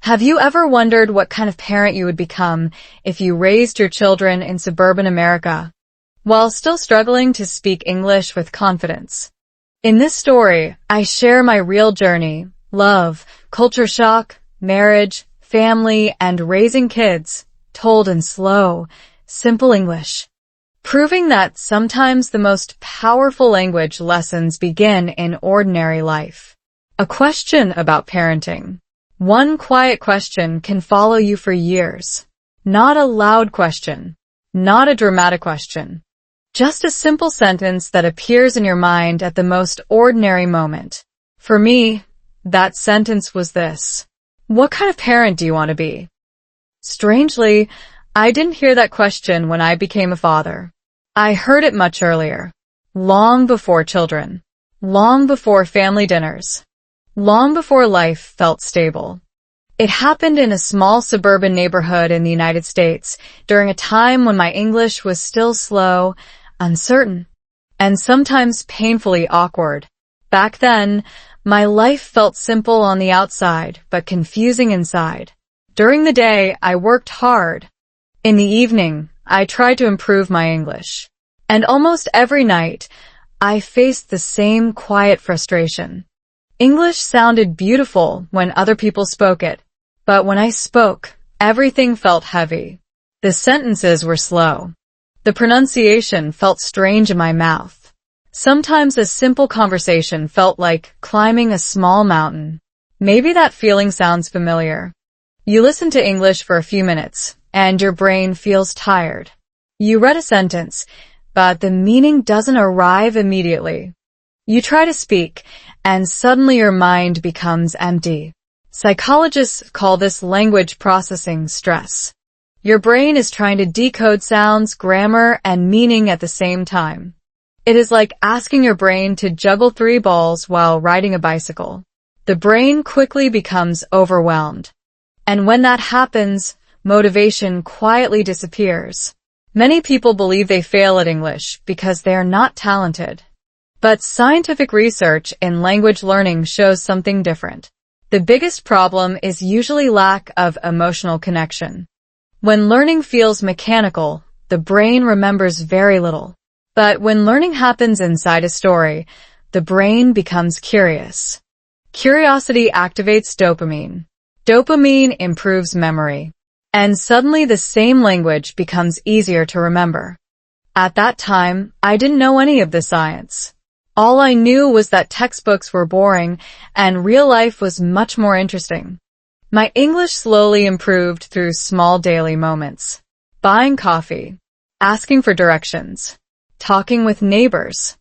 Have you ever wondered what kind of parent you would become if you raised your children in suburban America while still struggling to speak English with confidence? In this story, I share my real journey, love, culture shock, marriage, family, and raising kids, told in slow, simple English, proving that sometimes the most powerful language lessons begin in ordinary life. A question about parenting. One quiet question can follow you for years. Not a loud question. Not a dramatic question. Just a simple sentence that appears in your mind at the most ordinary moment. For me, that sentence was this: what kind of parent do you want to be? Strangely, I didn't hear that question when I became a father. I heard it much earlier. Long before children. Long before family dinners. Long before life felt stable. It happened in a small suburban neighborhood in the United States during a time when my English was still slow, uncertain, and sometimes painfully awkward. Back then, my life felt simple on the outside, but confusing inside. During the day, I worked hard. In the evening, I tried to improve my English. And almost every night, I faced the same quiet frustration. English sounded beautiful when other people spoke it, but when I spoke, everything felt heavy. The sentences were slow. The pronunciation felt strange in my mouth. Sometimes a simple conversation felt like climbing a small mountain. Maybe that feeling sounds familiar. You listen to English for a few minutes, and your brain feels tired. You read a sentence, but the meaning doesn't arrive immediately. You try to speak, and suddenly your mind becomes empty. Psychologists call this language processing stress. Your brain is trying to decode sounds, grammar, and meaning at the same time. It is like asking your brain to juggle 3 balls while riding a bicycle. The brain quickly becomes overwhelmed. And when that happens, motivation quietly disappears. Many people believe they fail at English because they are not talented. But scientific research in language learning shows something different. The biggest problem is usually lack of emotional connection. When learning feels mechanical, the brain remembers very little. But when learning happens inside a story, the brain becomes curious. Curiosity activates dopamine. Dopamine improves memory. And suddenly the same language becomes easier to remember. At that time, I didn't know any of the science. All I knew was that textbooks were boring and real life was much more interesting. My English slowly improved through small daily moments. Buying coffee, asking for directions, talking with neighbors,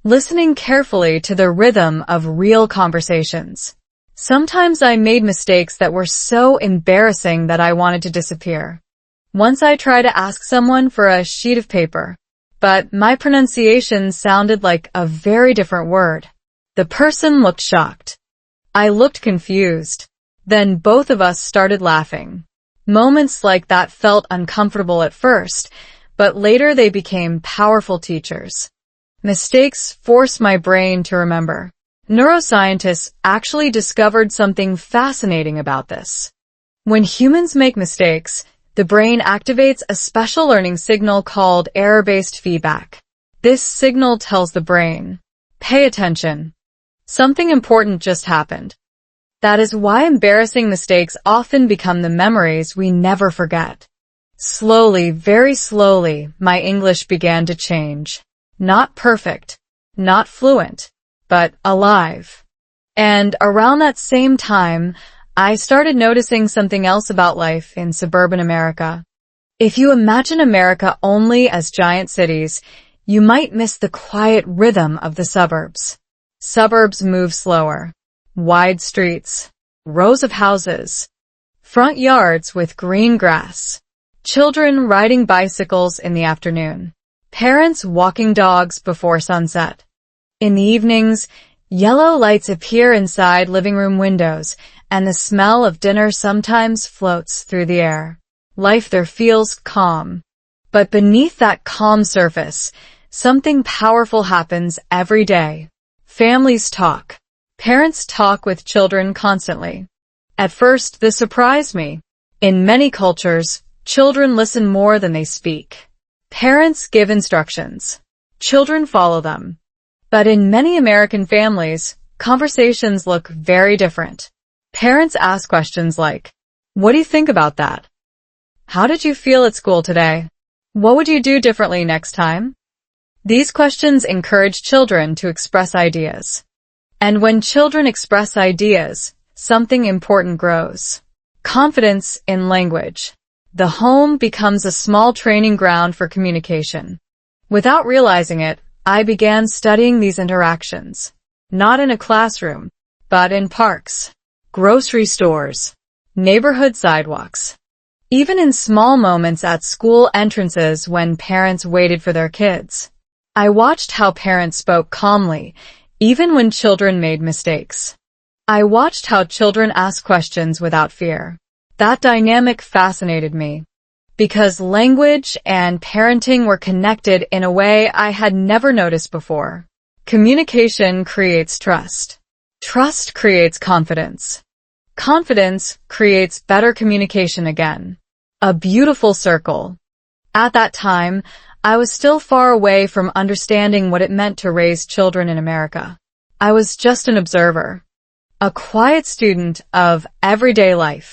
listening carefully to the rhythm of real conversations. Sometimes I made mistakes that were so embarrassing that I wanted to disappear. Once I tried to ask someone for a sheet of paper, but my pronunciation sounded like a very different word. The person looked shocked. I looked confused. Then both of us started laughing. Moments like that felt uncomfortable at first, but later they became powerful teachers. Mistakes forced my brain to remember. Neuroscientists actually discovered something fascinating about this. When humans make mistakes, the brain activates a special learning signal called error-based feedback. This signal tells the brain, pay attention. Something important just happened. That is why embarrassing mistakes often become the memories we never forget. Slowly, very slowly, my English began to change. Not perfect, not fluent, but alive. And around that same time, I started noticing something else about life in suburban America. If you imagine America only as giant cities, you might miss the quiet rhythm of the suburbs. Suburbs move slower. Wide streets, rows of houses, front yards with green grass, children riding bicycles in the afternoon, parents walking dogs before sunset. In the evenings, yellow lights appear inside living room windows, and the smell of dinner sometimes floats through the air. Life there feels calm. But beneath that calm surface, something powerful happens every day. Families talk. Parents talk with children constantly. At first, this surprised me. In many cultures, children listen more than they speak. Parents give instructions. Children follow them. But in many American families, conversations look very different. Parents ask questions like, "What do you think about that? How did you feel at school today? What would you do differently next time?" These questions encourage children to express ideas. And when children express ideas, something important grows. Confidence in language. The home becomes a small training ground for communication. Without realizing it, I began studying these interactions. Not in a classroom, but in parks, grocery stores, neighborhood sidewalks. Even in small moments at school entrances when parents waited for their kids. I watched how parents spoke calmly, even when children made mistakes. I watched how children asked questions without fear. That dynamic fascinated me, because language and parenting were connected in a way I had never noticed before. Communication creates trust. Trust creates confidence. Confidence creates better communication again. A beautiful circle. At that time, I was still far away from understanding what it meant to raise children in America. I was just an observer, a quiet student of everyday life.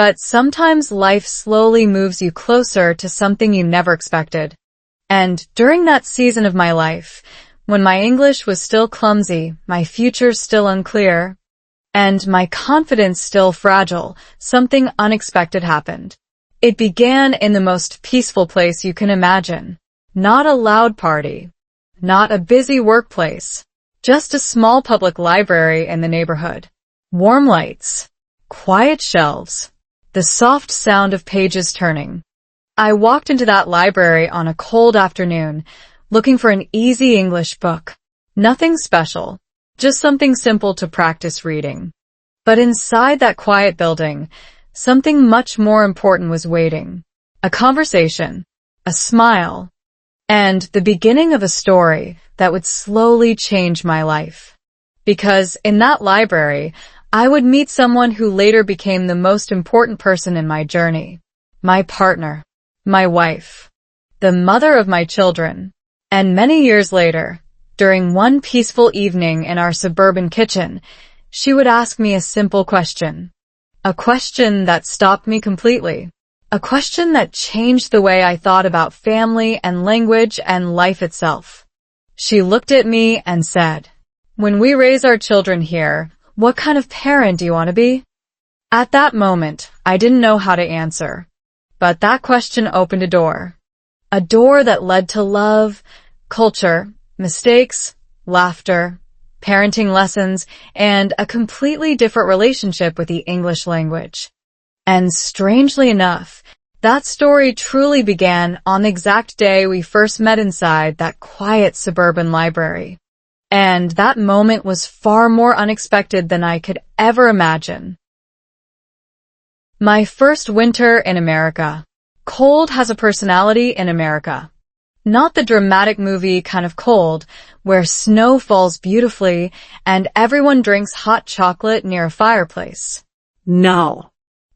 But sometimes life slowly moves you closer to something you never expected. And during that season of my life, when my English was still clumsy, my future still unclear, and my confidence still fragile, something unexpected happened. It began in the most peaceful place you can imagine. Not a loud party. Not a busy workplace. Just a small public library in the neighborhood. Warm lights. Quiet shelves. The soft sound of pages turning. I walked into that library on a cold afternoon, looking for an easy English book. Nothing special. Just something simple to practice reading. But inside that quiet building, something much more important was waiting. A conversation. A smile. And the beginning of a story that would slowly change my life. Because in that library, I would meet someone who later became the most important person in my journey. My partner. My wife. The mother of my children. And many years later, during one peaceful evening in our suburban kitchen, she would ask me a simple question. A question that stopped me completely. A question that changed the way I thought about family and language and life itself. She looked at me and said, "When we raise our children here, what kind of parent do you want to be?" At that moment, I didn't know how to answer. But that question opened a door. A door that led to love, culture, mistakes, laughter, parenting lessons, and a completely different relationship with the English language. And strangely enough, that story truly began on the exact day we first met inside that quiet suburban library. And that moment was far more unexpected than I could ever imagine. My first winter in America. Cold has a personality in America. Not the dramatic movie kind of cold, where snow falls beautifully and everyone drinks hot chocolate near a fireplace. No.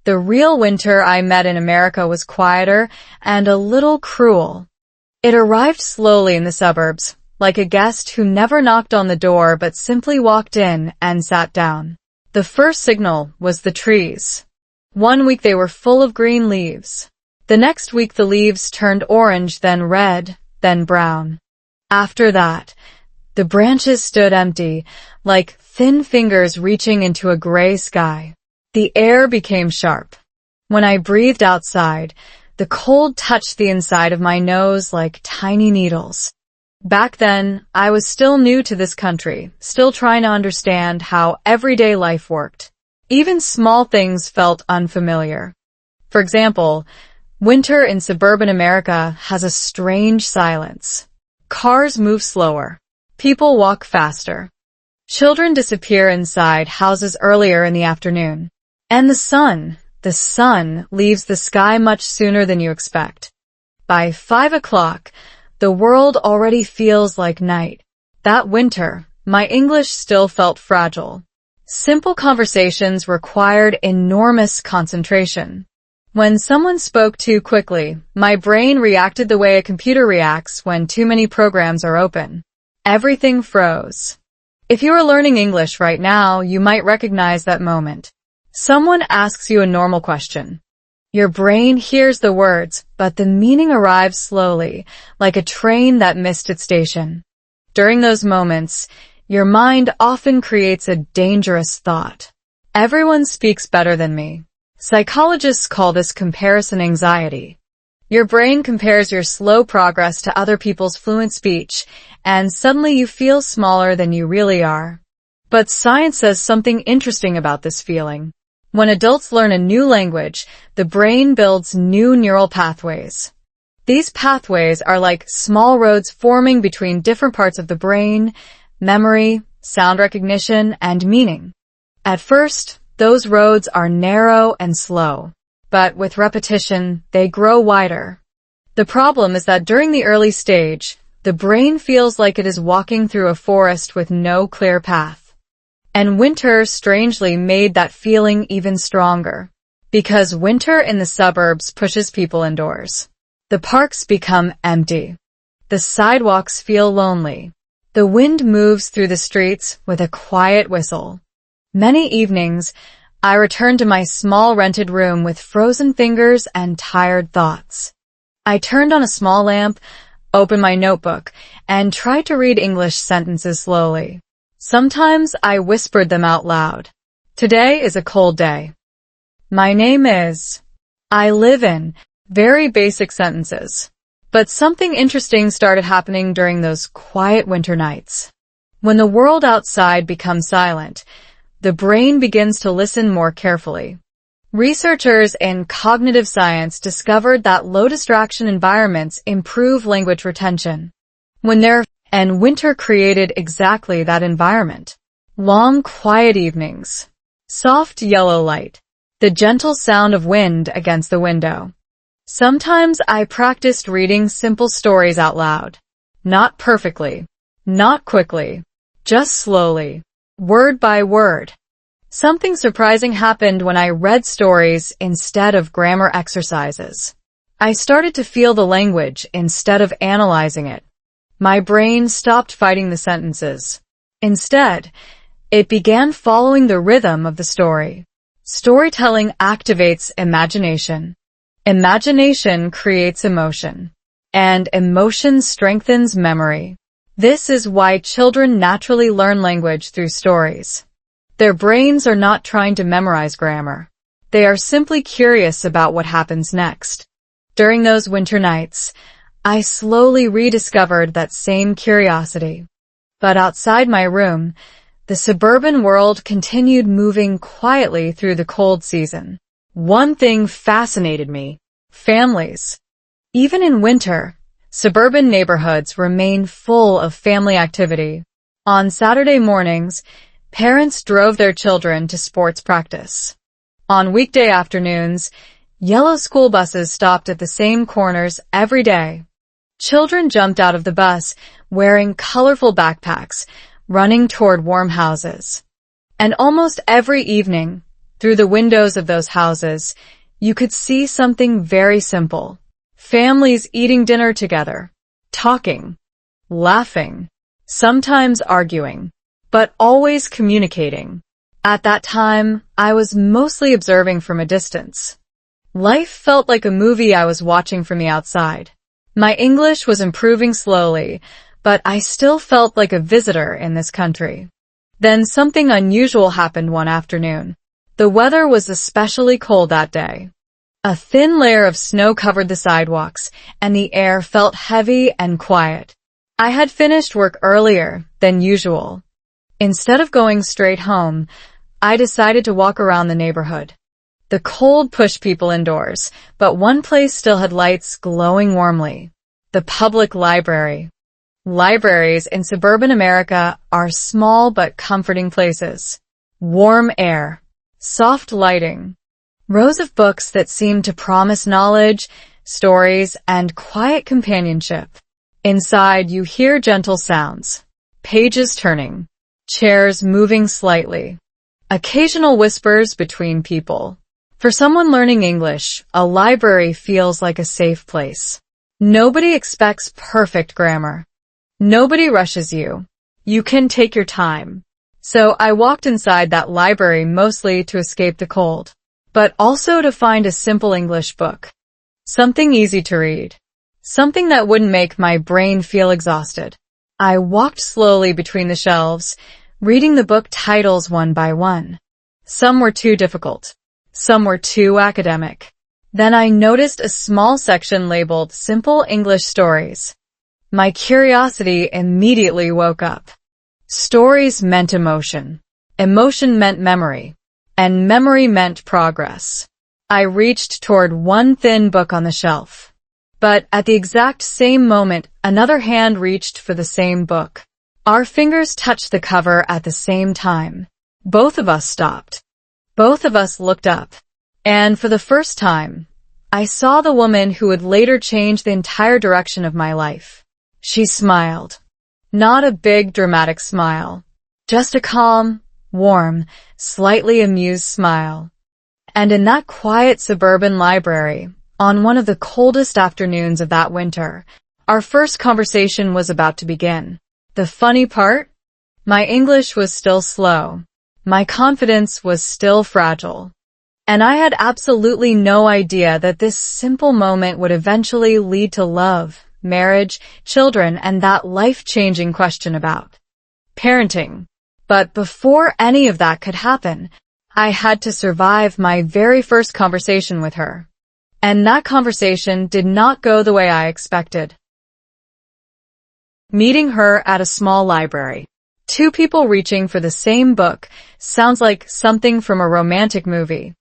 The real winter I met in America was quieter and a little cruel. It arrived slowly in the suburbs, like a guest who never knocked on the door but simply walked in and sat down. The first signal was the trees. One week they were full of green leaves. The next week the leaves turned orange, then red, then brown. After that, the branches stood empty, like thin fingers reaching into a gray sky. The air became sharp. When I breathed outside, the cold touched the inside of my nose like tiny needles. Back then, I was still new to this country, still trying to understand how everyday life worked. Even small things felt unfamiliar. For example, winter in suburban America has a strange silence. Cars move slower. People walk faster. Children disappear inside houses earlier in the afternoon. And the sun leaves the sky much sooner than you expect. By 5 o'clock, the world already feels like night. That winter, my English still felt fragile. Simple conversations required enormous concentration. When someone spoke too quickly, my brain reacted the way a computer reacts when too many programs are open. Everything froze. If you are learning English right now, you might recognize that moment. Someone asks you a normal question. Your brain hears the words, but the meaning arrives slowly, like a train that missed its station. During those moments, your mind often creates a dangerous thought. Everyone speaks better than me. Psychologists call this comparison anxiety. Your brain compares your slow progress to other people's fluent speech, and suddenly you feel smaller than you really are. But science says something interesting about this feeling. When adults learn a new language, the brain builds new neural pathways. These pathways are like small roads forming between different parts of the brain: memory, sound recognition, and meaning. At first, those roads are narrow and slow, but with repetition, they grow wider. The problem is that during the early stage, the brain feels like it is walking through a forest with no clear path. And winter strangely made that feeling even stronger, because winter in the suburbs pushes people indoors. The parks become empty. The sidewalks feel lonely. The wind moves through the streets with a quiet whistle. Many evenings, I return to my small rented room with frozen fingers and tired thoughts. I turned on a small lamp, opened my notebook, and tried to read English sentences slowly. Sometimes I whispered them out loud. Today is a cold day. My name is. I live in. Very basic sentences. But something interesting started happening during those quiet winter nights. When the world outside becomes silent, the brain begins to listen more carefully. Researchers in cognitive science discovered that low distraction environments improve language retention. And winter created exactly that environment. Long, quiet evenings. Soft yellow light. The gentle sound of wind against the window. Sometimes I practiced reading simple stories out loud. Not perfectly. Not quickly. Just slowly. Word by word. Something surprising happened when I read stories instead of grammar exercises. I started to feel the language instead of analyzing it. My brain stopped fighting the sentences. Instead, it began following the rhythm of the story. Storytelling activates imagination. Imagination creates emotion. And emotion strengthens memory. This is why children naturally learn language through stories. Their brains are not trying to memorize grammar. They are simply curious about what happens next. During those winter nights, I slowly rediscovered that same curiosity. But outside my room, the suburban world continued moving quietly through the cold season. One thing fascinated me: families. Even in winter, suburban neighborhoods remain full of family activity. On Saturday mornings, parents drove their children to sports practice. On weekday afternoons, yellow school buses stopped at the same corners every day. Children jumped out of the bus wearing colorful backpacks, running toward warm houses. And almost every evening, through the windows of those houses, you could see something very simple. Families eating dinner together, talking, laughing, sometimes arguing, but always communicating. At that time, I was mostly observing from a distance. Life felt like a movie I was watching from the outside. My English was improving slowly, but I still felt like a visitor in this country. Then something unusual happened one afternoon. The weather was especially cold that day. A thin layer of snow covered the sidewalks, and the air felt heavy and quiet. I had finished work earlier than usual. Instead of going straight home, I decided to walk around the neighborhood. The cold pushed people indoors, but one place still had lights glowing warmly. The public library. Libraries in suburban America are small but comforting places. Warm air. Soft lighting. Rows of books that seem to promise knowledge, stories, and quiet companionship. Inside, you hear gentle sounds. Pages turning. Chairs moving slightly. Occasional whispers between people. For someone learning English, a library feels like a safe place. Nobody expects perfect grammar. Nobody rushes you. You can take your time. So I walked inside that library mostly to escape the cold, but also to find a simple English book. Something easy to read. Something that wouldn't make my brain feel exhausted. I walked slowly between the shelves, reading the book titles one by one. Some were too difficult. Some were too academic. Then I noticed a small section labeled Simple English Stories. My curiosity immediately woke up. Stories meant emotion. Emotion meant memory. And memory meant progress. I reached toward one thin book on the shelf. But at the exact same moment, another hand reached for the same book. Our fingers touched the cover at the same time. Both of us stopped. Both of us looked up. And for the first time, I saw the woman who would later change the entire direction of my life. She smiled. Not a big, dramatic smile. Just a calm, warm, slightly amused smile. And in that quiet suburban library, on one of the coldest afternoons of that winter, our first conversation was about to begin. The funny part? My English was still slow. My confidence was still fragile. And I had absolutely no idea that this simple moment would eventually lead to love, marriage, children, and that life-changing question about parenting. But before any of that could happen, I had to survive my very first conversation with her. And that conversation did not go the way I expected. Meeting her at a small library. Two people reaching for the same book sounds like something from a romantic movie.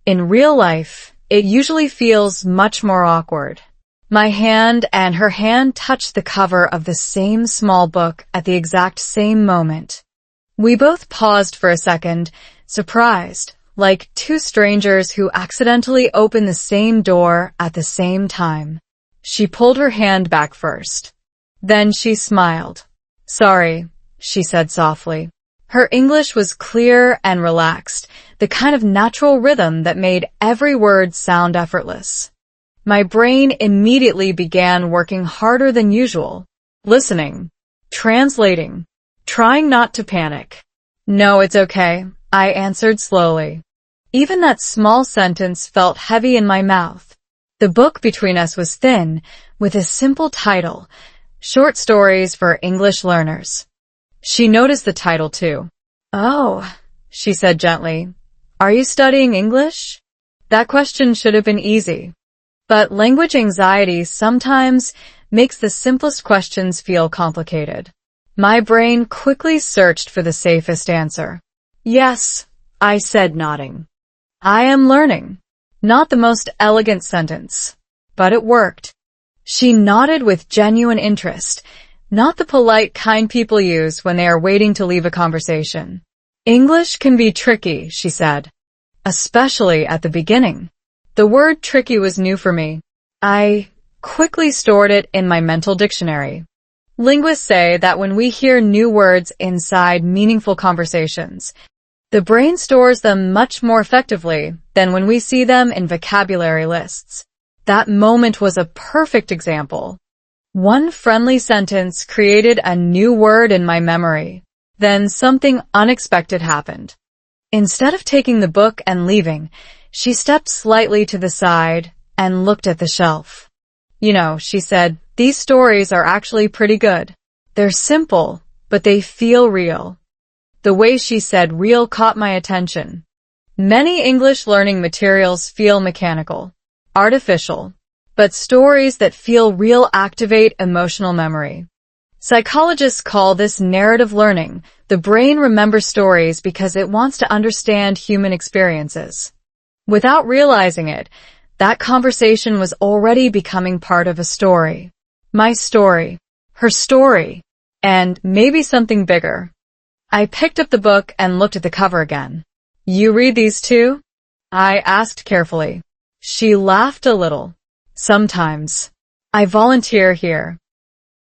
In real life, it usually feels much more awkward. My hand and her hand touched the cover of the same small book at the exact same moment. We both paused for a second, surprised, like two strangers who accidentally opened the same door at the same time. She pulled her hand back first. Then she smiled. "Sorry," she said softly. Her English was clear and relaxed, the kind of natural rhythm that made every word sound effortless. My brain immediately began working harder than usual, listening, translating, trying not to panic. "No, it's okay," I answered slowly. Even that small sentence felt heavy in my mouth. The book between us was thin, with a simple title, Short Stories for English Learners. She noticed the title too. "Oh," she said gently. "Are you studying English?" That question should have been easy. But language anxiety sometimes makes the simplest questions feel complicated. My brain quickly searched for the safest answer. "Yes," I said, nodding. "I am learning." Not the most elegant sentence, but it worked. She nodded with genuine interest, not the polite kind people use when they are waiting to leave a conversation. "English can be tricky," she said, "especially at the beginning." The word tricky was new for me. I quickly stored it in my mental dictionary. Linguists say that when we hear new words inside meaningful conversations, the brain stores them much more effectively than when we see them in vocabulary lists. That moment was a perfect example. One friendly sentence created a new word in my memory. Then something unexpected happened. Instead of taking the book and leaving, she stepped slightly to the side and looked at the shelf. "You know," she said, "these stories are actually pretty good. They're simple, but they feel real." The way she said real caught my attention. Many English learning materials feel mechanical, artificial, but stories that feel real activate emotional memory. Psychologists call this narrative learning. The brain remembers stories because it wants to understand human experiences. Without realizing it, that conversation was already becoming part of a story. My story, her story, and maybe something bigger. I picked up the book and looked at the cover again. "You read these too?" I asked carefully. She laughed a little. "Sometimes. I volunteer here."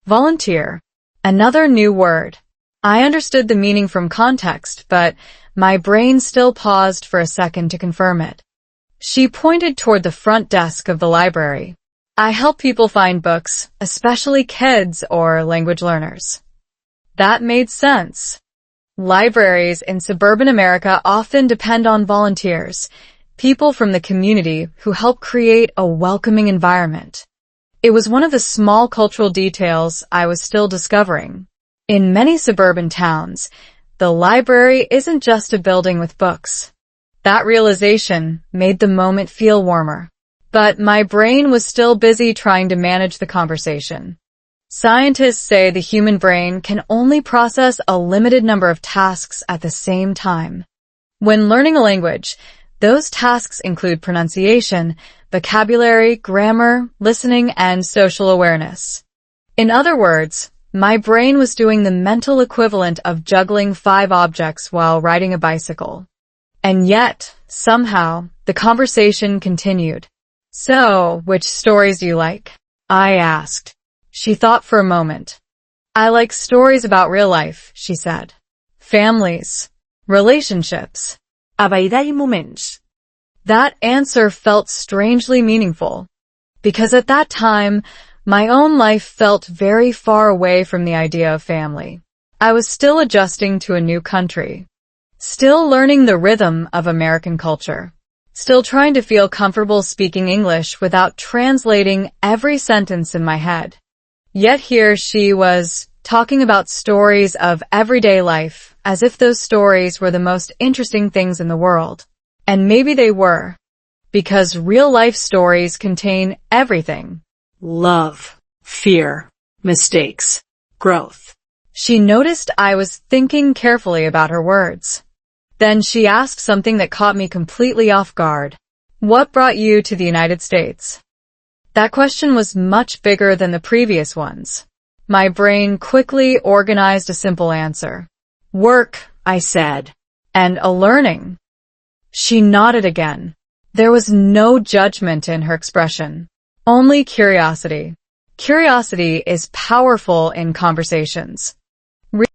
Volunteer. Another new word. I understood the meaning from context, but My brain still paused for a second to confirm it. She pointed toward the front desk of the library. I help people find books, especially kids or language learners. That made sense. Libraries in suburban America often depend on volunteers, people from the community who help create a welcoming environment. It was one of the small cultural details I was still discovering. In many suburban towns, the library isn't just a building with books. That realization made the moment feel warmer. But my brain was still busy trying to manage the conversation. Scientists say the human brain can only process a limited number of tasks at the same time. When learning a language, those tasks include pronunciation, vocabulary, grammar, listening, and social awareness. In other words, my brain was doing the mental equivalent of juggling 5 objects while riding a bicycle. And yet, somehow, the conversation continued. So, which stories do you like? I asked. She thought for a moment. I like stories about real life, she said. Families, relationships. Habilidade i moments. That answer felt strangely meaningful, because at that time, my own life felt very far away from the idea of family. I was still adjusting to a new country, still learning the rhythm of American culture, still trying to feel comfortable speaking English without translating every sentence in my head. Yet here she was, talking about stories of everyday life, as if those stories were the most interesting things in the world. And maybe they were, because real-life stories contain everything. Love, fear, mistakes, growth. She noticed I was thinking carefully about her words. Then she asked something that caught me completely off guard. What brought you to the United States? That question was much bigger than the previous ones. My brain quickly organized a simple answer. Work, I said, and a learning. She nodded again. There was no judgment in her expression, only curiosity. Curiosity is powerful in conversations.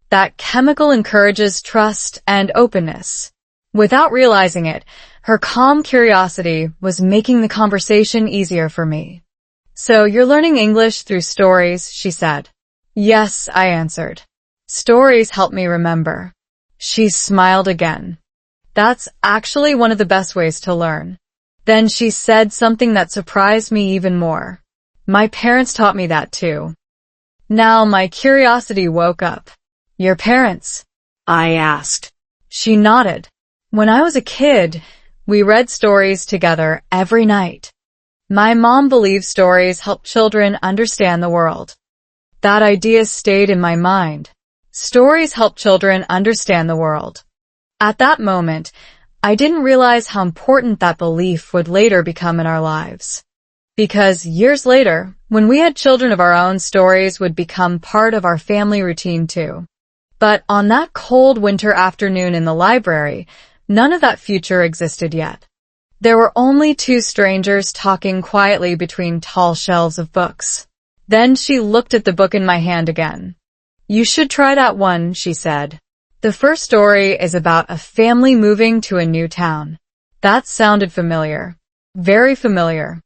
That chemical encourages trust and openness. Without realizing it, her calm curiosity was making the conversation easier for me. So you're learning English through stories, she said. Yes, I answered. Stories help me remember. She smiled again. That's actually one of the best ways to learn. Then she said something that surprised me even more. My parents taught me that too. Now my curiosity woke up. Your parents? I asked. She nodded. When I was a kid, we read stories together every night. My mom believes stories help children understand the world. That idea stayed in my mind. Stories help children understand the world. At that moment, I didn't realize how important that belief would later become in our lives. Because years later, when we had children of our own, stories would become part of our family routine too. But on that cold winter afternoon in the library, none of that future existed yet. There were only 2 strangers talking quietly between tall shelves of books. Then she looked at the book in my hand again. You should try that one, she said. The first story is about a family moving to a new town. That sounded familiar. Very familiar.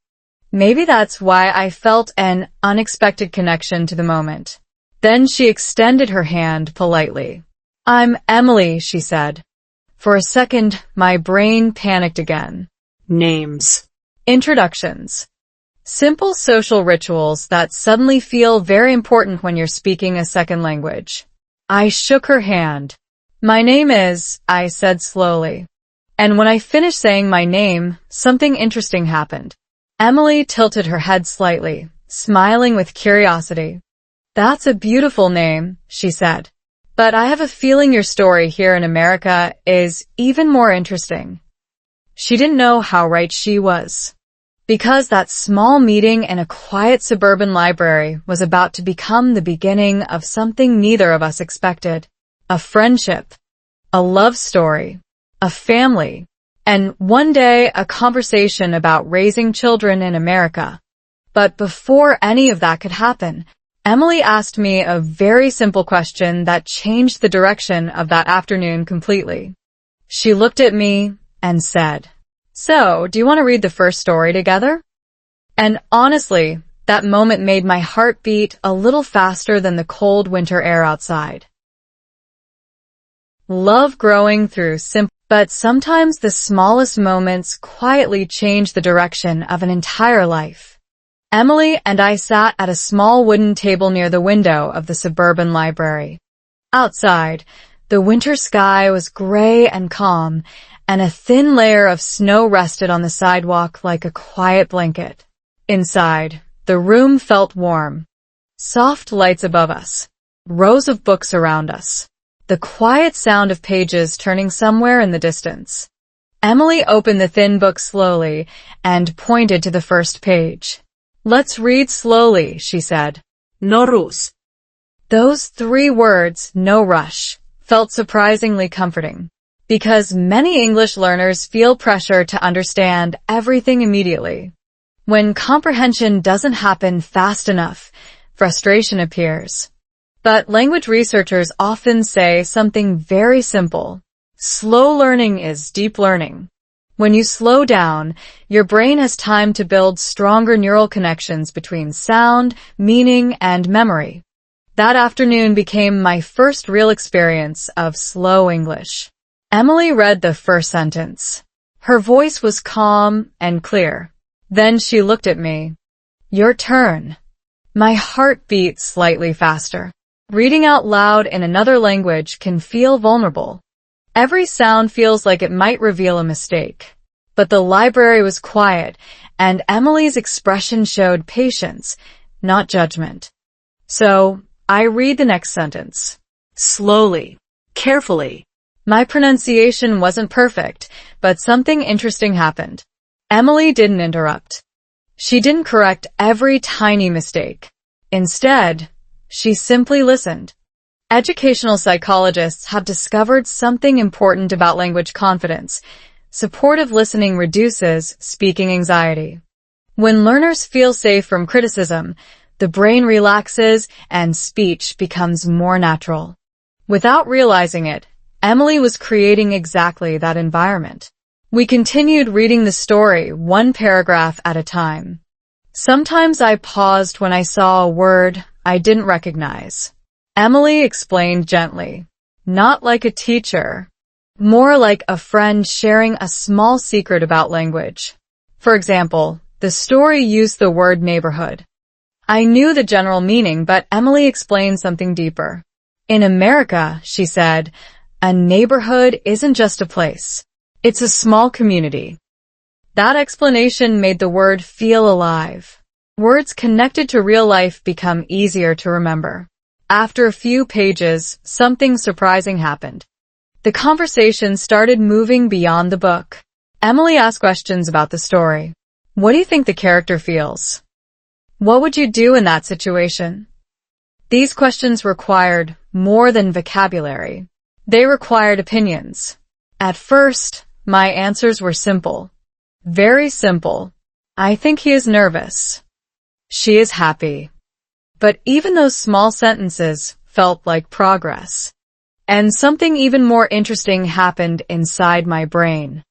Maybe that's why I felt an unexpected connection to the moment. Then she extended her hand politely. I'm Emily, she said. For a second, my brain panicked again. Names. Introductions. Simple social rituals that suddenly feel very important when you're speaking a second language. I shook her hand. My name is, I said slowly. And when I finished saying my name, something interesting happened. Emily tilted her head slightly, smiling with curiosity. That's a beautiful name, she said. But I have a feeling your story here in America is even more interesting. She didn't know how right she was. Because that small meeting in a quiet suburban library was about to become the beginning of something neither of us expected. A friendship, a love story, a family, and one day a conversation about raising children in America. But before any of that could happen, Emily asked me a very simple question that changed the direction of that afternoon completely. She looked at me and said, "So, do you want to read the first story together?" And honestly, that moment made my heart beat a little faster than the cold winter air outside. Love growing through simple, but sometimes the smallest moments quietly change the direction of an entire life. Emily and I sat at a small wooden table near the window of the suburban library. Outside, the winter sky was gray and calm, and a thin layer of snow rested on the sidewalk like a quiet blanket. Inside, the room felt warm. Soft lights above us, rows of books around us, the quiet sound of pages turning somewhere in the distance. Emily opened the thin book slowly and pointed to the first page. "Let's read slowly," she said. No rush. Those 3 words, no rush, felt surprisingly comforting, because many English learners feel pressure to understand everything immediately. When comprehension doesn't happen fast enough, frustration appears. But language researchers often say something very simple. Slow learning is deep learning. When you slow down, your brain has time to build stronger neural connections between sound, meaning, and memory. That afternoon became my first real experience of slow English. Emily read the first sentence. Her voice was calm and clear. Then she looked at me. "Your turn." My heart beat slightly faster. Reading out loud in another language can feel vulnerable. Every sound feels like it might reveal a mistake. But the library was quiet, and Emily's expression showed patience, not judgment. So, I read the next sentence. Slowly. Carefully. My pronunciation wasn't perfect, but something interesting happened. Emily didn't interrupt. She didn't correct every tiny mistake. Instead, she simply listened. Educational psychologists have discovered something important about language confidence. Supportive listening reduces speaking anxiety. When learners feel safe from criticism, the brain relaxes and speech becomes more natural. Without realizing it, Emily was creating exactly that environment. We continued reading the story, one paragraph at a time. Sometimes I paused when I saw a word I didn't recognize. Emily explained gently, not like a teacher, more like a friend sharing a small secret about language. For example, the story used the word neighborhood. I knew the general meaning, but Emily explained something deeper. In America, she said, a neighborhood isn't just a place. It's a small community. That explanation made the word feel alive. Words connected to real life become easier to remember. After a few pages, something surprising happened. The conversation started moving beyond the book. Emily asked questions about the story. What do you think the character feels? What would you do in that situation? These questions required more than vocabulary. They required opinions. At first, my answers were simple. Very simple. I think he is nervous. She is happy. But even those small sentences felt like progress. And something even more interesting happened inside my brain.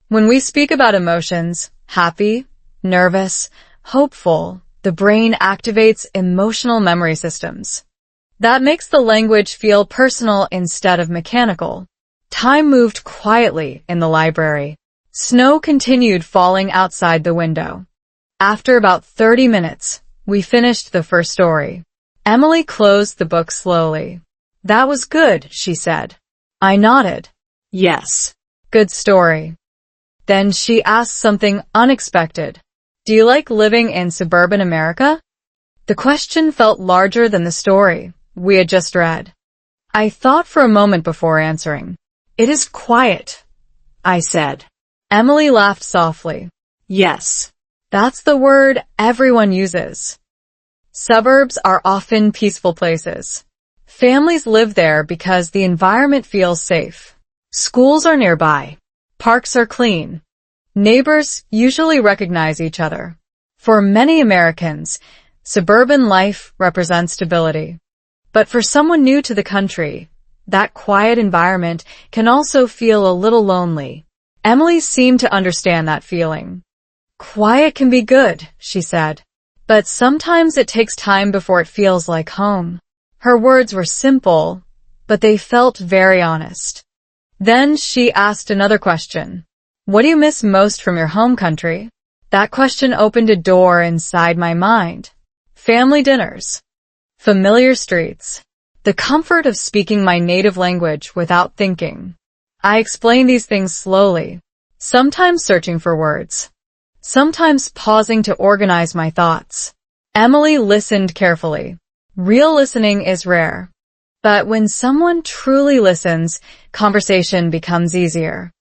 When we speak about emotions, happy, nervous, hopeful, the brain activates emotional memory systems. That makes the language feel personal instead of mechanical. Time moved quietly in the library. Snow continued falling outside the window. After about 30 minutes, we finished the first story. Emily closed the book slowly. That was good, she said. I nodded. Yes. Good story. Then she asked something unexpected. Do you like living in suburban America? The question felt larger than the story we had just read. I thought for a moment before answering. It is quiet, I said. Emily laughed softly. Yes. That's the word everyone uses. Suburbs are often peaceful places. Families live there because the environment feels safe. Schools are nearby. Parks are clean. Neighbors usually recognize each other. For many Americans, suburban life represents stability. But for someone new to the country, That quiet environment can also feel a little lonely. Emily seemed to understand that feeling. Quiet can be good, she said. But sometimes it takes time before it feels like home. Her words were simple, but they felt very honest. Then she asked another question. What do you miss most from your home country? That question opened a door inside my mind. Family dinners. Familiar streets. The comfort of speaking my native language without thinking. I explained these things slowly, sometimes searching for words, sometimes pausing to organize my thoughts. Emily listened carefully. Real listening is rare. But when someone truly listens, conversation becomes easier.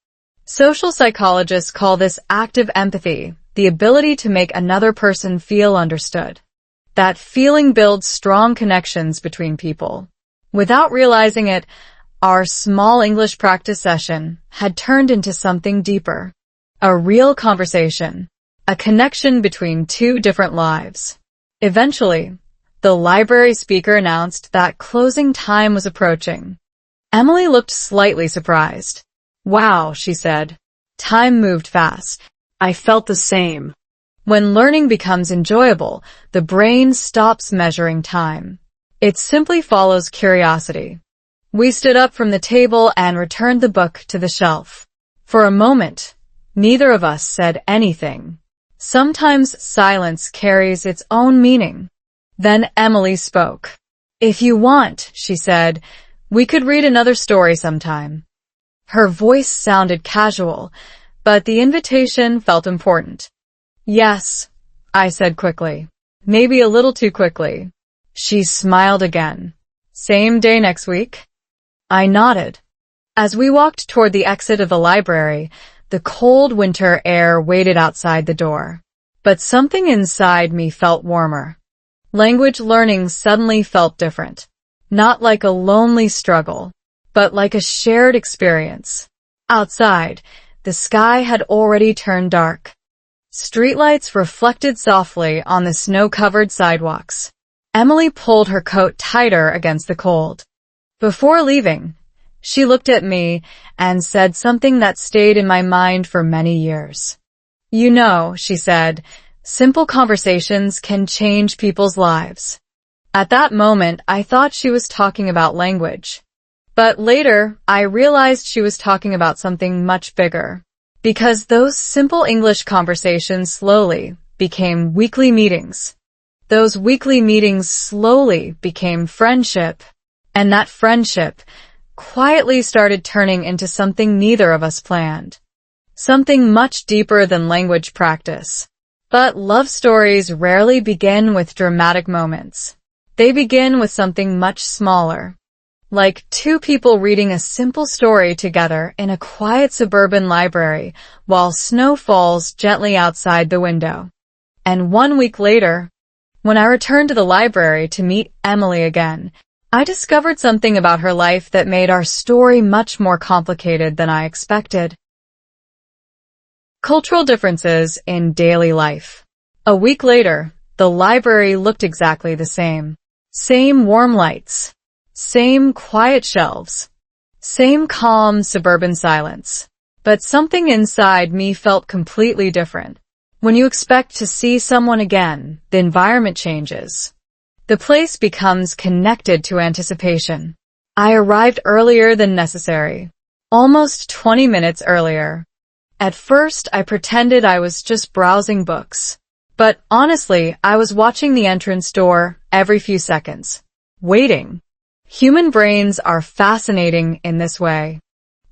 Social psychologists call this active empathy, the ability to make another person feel understood. That feeling builds strong connections between people. Without realizing it, our small English practice session had turned into something deeper. A real conversation. A connection between two different lives. Eventually, the library speaker announced that closing time was approaching. Emily looked slightly surprised. Wow, she said. Time moved fast. I felt the same. When learning becomes enjoyable, the brain stops measuring time. It simply follows curiosity. We stood up from the table and returned the book to the shelf. For a moment, neither of us said anything. Sometimes silence carries its own meaning. Then Emily spoke. If you want, she said, we could read another story sometime. Her voice sounded casual, but the invitation felt important. Yes, I said quickly. Maybe a little too quickly. She smiled again. Same day next week? I nodded. As we walked toward the exit of the library, the cold winter air waited outside the door. But something inside me felt warmer. Language learning suddenly felt different. Not like a lonely struggle, but like a shared experience. Outside, the sky had already turned dark. Streetlights reflected softly on the snow-covered sidewalks. Emily pulled her coat tighter against the cold. Before leaving, she looked at me and said something that stayed in my mind for many years. You know, she said, simple conversations can change people's lives. At that moment, I thought she was talking about language. But later, I realized she was talking about something much bigger. Because those simple English conversations slowly became weekly meetings. Those weekly meetings slowly became friendship. And that friendship quietly started turning into something neither of us planned. Something much deeper than language practice. But love stories rarely begin with dramatic moments. They begin with something much smaller. Like two people reading a simple story together in a quiet suburban library while snow falls gently outside the window. And 1 week later, when I returned to the library to meet Emily again, I discovered something about her life that made our story much more complicated than I expected. Cultural differences in daily life. A week later, the library looked exactly the same. Same warm lights. Same quiet shelves. Same calm suburban silence. But something inside me felt completely different. When you expect to see someone again, the environment changes. The place becomes connected to anticipation. I arrived earlier than necessary. Almost 20 minutes earlier. At first, I pretended I was just browsing books. But honestly, I was watching the entrance door every few seconds. Waiting. Human brains are fascinating in this way.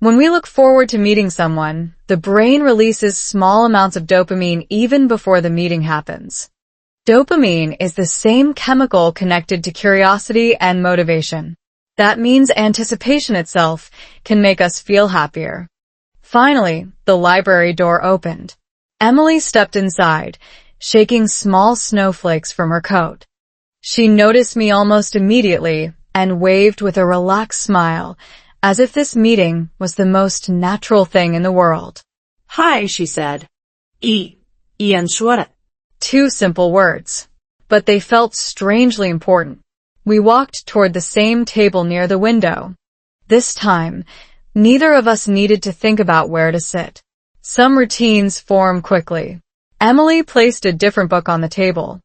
When we look forward to meeting someone, the brain releases small amounts of dopamine even before the meeting happens. Dopamine is the same chemical connected to curiosity and motivation. That means anticipation itself can make us feel happier. Finally, the library door opened. Emily stepped inside, shaking small snowflakes from her coat. She noticed me almost immediately and waved with a relaxed smile, as if this meeting was the most natural thing in the world. Hi, she said. Ian Suara. 2 simple words. But they felt strangely important. We walked toward the same table near the window. This time, neither of us needed to think about where to sit. Some routines form quickly. Emily placed a different book on the table.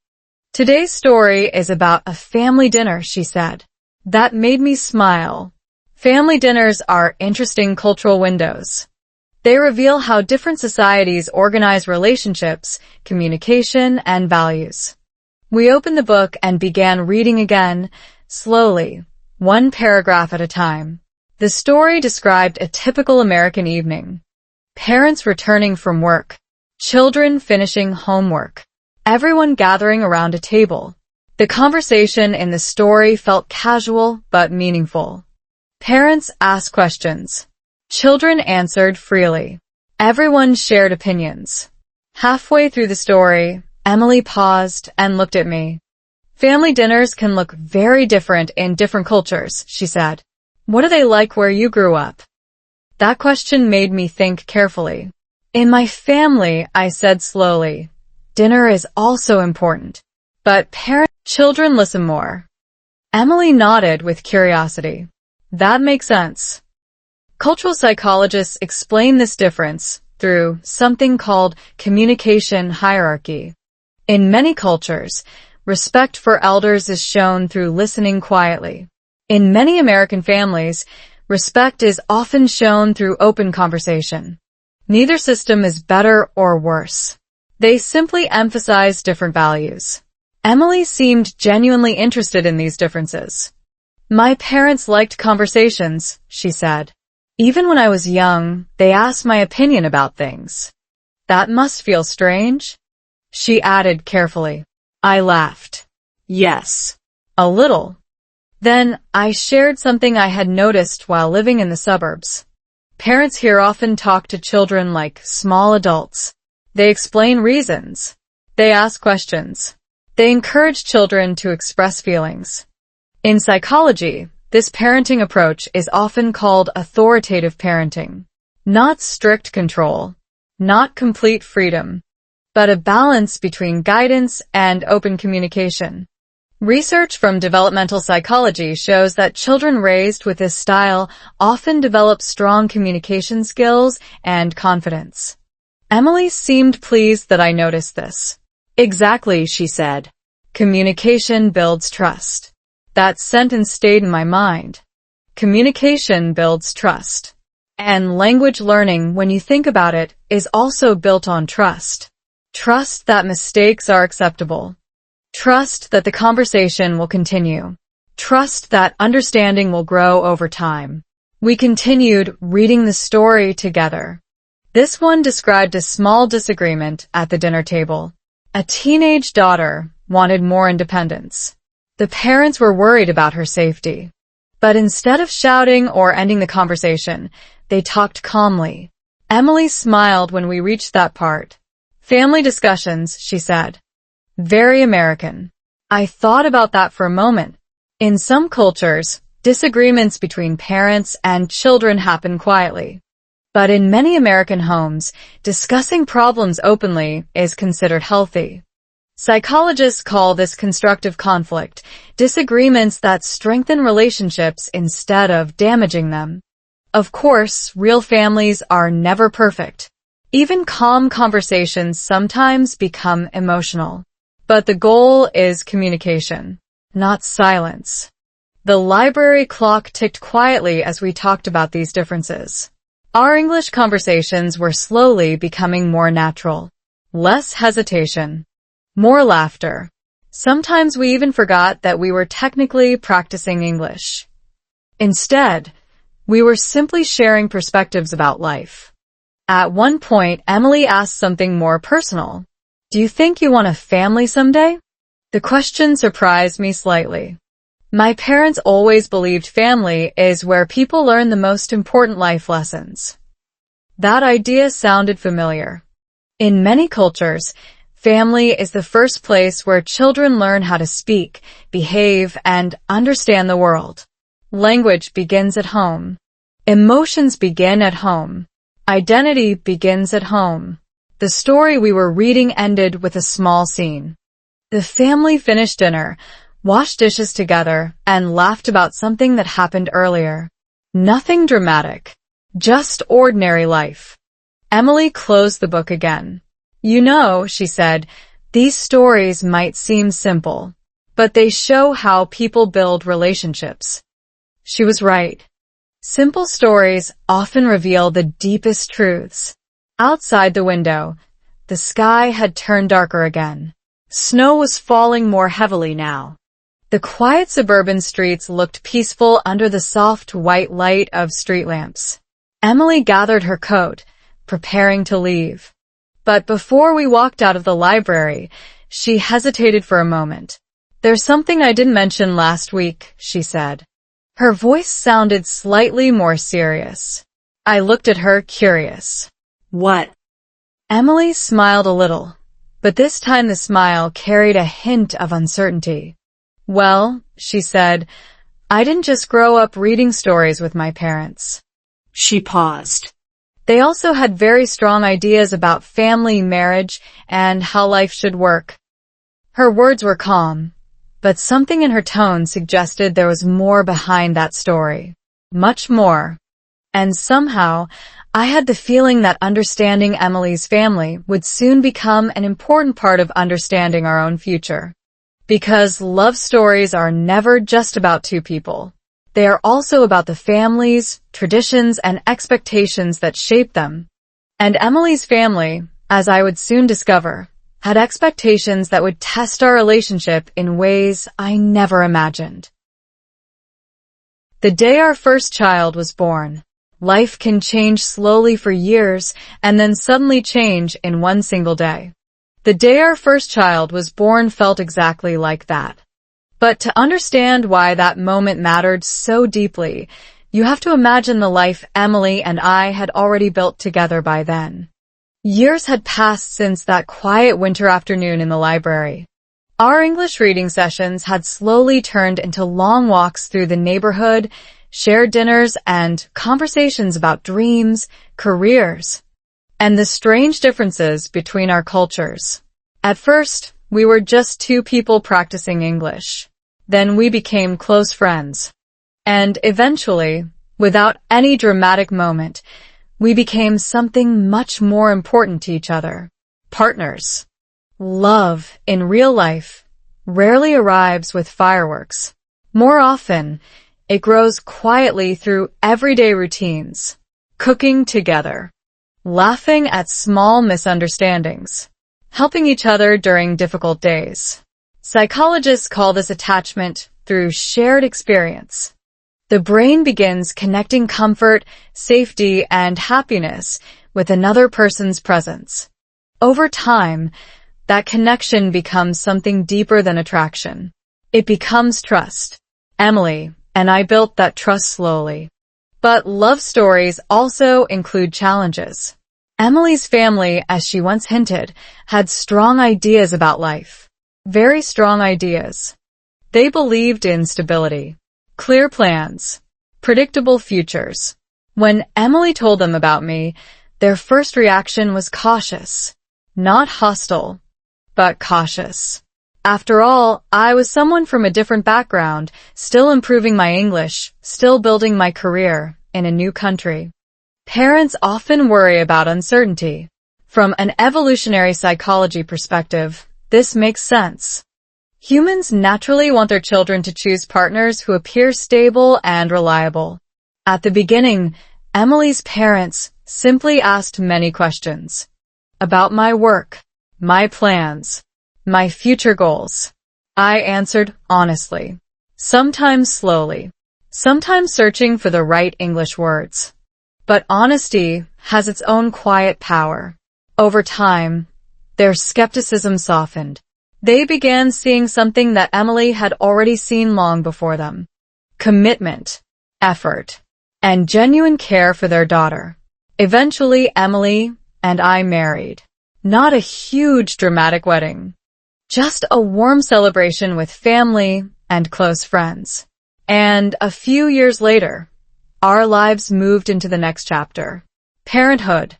Today's story is about a family dinner, she said. That made me smile. Family dinners are interesting cultural windows. They reveal how different societies organize relationships, communication, and values. We opened the book and began reading again, slowly, one paragraph at a time. The story described a typical American evening. Parents returning from work. Children finishing homework. Everyone gathering around a table. The conversation in the story felt casual but meaningful. Parents asked questions. Children answered freely. Everyone shared opinions. Halfway through the story, Emily paused and looked at me. Family dinners can look very different in different cultures, she said. What are they like where you grew up? That question made me think carefully. In my family, I said slowly, dinner is also important. But children listen more. Emily nodded with curiosity. That makes sense. Cultural psychologists explain this difference through something called communication hierarchy. In many cultures, respect for elders is shown through listening quietly. In many American families, respect is often shown through open conversation. Neither system is better or worse. They simply emphasize different values. Emily seemed genuinely interested in these differences. My parents liked conversations, she said. Even when I was young, they asked my opinion about things. That must feel strange? She added carefully. I laughed. Yes. A little. Then, I shared something I had noticed while living in the suburbs. Parents here often talk to children like small adults. They explain reasons. They ask questions. They encourage children to express feelings. In psychology, this parenting approach is often called authoritative parenting. Not strict control, not complete freedom, but a balance between guidance and open communication. Research from developmental psychology shows that children raised with this style often develop strong communication skills and confidence. Emily seemed pleased that I noticed this. Exactly, she said. Communication builds trust. That sentence stayed in my mind. Communication builds trust. And language learning, when you think about it, is also built on trust. Trust that mistakes are acceptable. Trust that the conversation will continue. Trust that understanding will grow over time. We continued reading the story together. This one described a small disagreement at the dinner table. A teenage daughter wanted more independence. The parents were worried about her safety. But instead of shouting or ending the conversation, they talked calmly. Emily smiled when we reached that part. Family discussions, she said. Very American. I thought about that for a moment. In some cultures, disagreements between parents and children happen quietly. But in many American homes, discussing problems openly is considered healthy. Psychologists call this constructive conflict, disagreements that strengthen relationships instead of damaging them. Of course, real families are never perfect. Even calm conversations sometimes become emotional. But the goal is communication, not silence. The library clock ticked quietly as we talked about these differences. Our English conversations were slowly becoming more natural. Less hesitation. More laughter. Sometimes we even forgot that we were technically practicing English. Instead, we were simply sharing perspectives about life. At one point, Emily asked something more personal. Do you think you want a family someday? The question surprised me slightly. My parents always believed family is where people learn the most important life lessons. That idea sounded familiar. In many cultures, family is the first place where children learn how to speak, behave, and understand the world. Language begins at home. Emotions begin at home. Identity begins at home. The story we were reading ended with a small scene. The family finished dinner, washed dishes together, and laughed about something that happened earlier. Nothing dramatic. Just ordinary life. Emily closed the book again. You know, she said, these stories might seem simple, but they show how people build relationships. She was right. Simple stories often reveal the deepest truths. Outside the window, the sky had turned darker again. Snow was falling more heavily now. The quiet suburban streets looked peaceful under the soft white light of street lamps. Emily gathered her coat, preparing to leave. But before we walked out of the library, she hesitated for a moment. There's something I didn't mention last week, she said. Her voice sounded slightly more serious. I looked at her, curious. What? Emily smiled a little, but this time the smile carried a hint of uncertainty. Well, she said, I didn't just grow up reading stories with my parents. She paused. They also had very strong ideas about family, marriage, and how life should work. Her words were calm, but something in her tone suggested there was more behind that story. Much more. And somehow, I had the feeling that understanding Emily's family would soon become an important part of understanding our own future. Because love stories are never just about two people. They are also about the families, traditions, and expectations that shape them. And Emily's family, as I would soon discover, had expectations that would test our relationship in ways I never imagined. The day our first child was born, life can change slowly for years and then suddenly change in one single day. The day our first child was born felt exactly like that. But to understand why that moment mattered so deeply, you have to imagine the life Emily and I had already built together by then. Years had passed since that quiet winter afternoon in the library. Our English reading sessions had slowly turned into long walks through the neighborhood, shared dinners, and conversations about dreams, careers, and the strange differences between our cultures. At first, we were just two people practicing English. Then we became close friends. And eventually, without any dramatic moment, we became something much more important to each other. Partners. Love, in real life, rarely arrives with fireworks. More often, it grows quietly through everyday routines. Cooking together. Laughing at small misunderstandings. Helping each other during difficult days. Psychologists call this attachment through shared experience. The brain begins connecting comfort, safety, and happiness with another person's presence. Over time, that connection becomes something deeper than attraction. It becomes trust. Emily and I built that trust slowly. But love stories also include challenges. Emily's family, as she once hinted, had strong ideas about life. Very strong ideas. They believed in stability, clear plans, predictable futures. When Emily told them about me, their first reaction was cautious. Not hostile, but cautious. After all, I was someone from a different background, still improving my English, still building my career in a new country. Parents often worry about uncertainty. From an evolutionary psychology perspective, this makes sense. Humans naturally want their children to choose partners who appear stable and reliable. At the beginning, Emily's parents simply asked many questions. About my work, my plans, my future goals. I answered honestly. Sometimes slowly. Sometimes searching for the right English words. But honesty has its own quiet power. Over time, their skepticism softened. They began seeing something that Emily had already seen long before them. Commitment, effort, and genuine care for their daughter. Eventually, Emily and I married. Not a huge dramatic wedding. Just a warm celebration with family and close friends. And a few years later, our lives moved into the next chapter. Parenthood.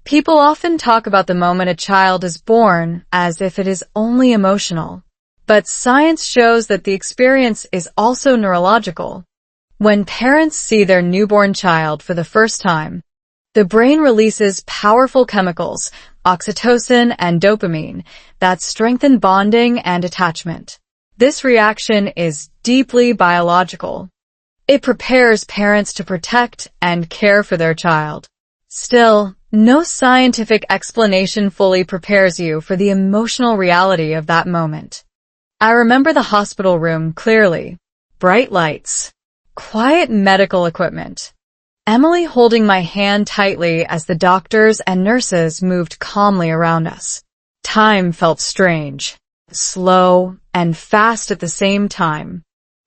People often talk about the moment a child is born as if it is only emotional. But science shows that the experience is also neurological. When parents see their newborn child for the first time, the brain releases powerful chemicals, oxytocin and dopamine, that strengthen bonding and attachment. This reaction is deeply biological. It prepares parents to protect and care for their child. Still, no scientific explanation fully prepares you for the emotional reality of that moment. I remember the hospital room clearly. Bright lights, quiet medical equipment, Emily holding my hand tightly as the doctors and nurses moved calmly around us. Time felt strange, slow, and fast at the same time.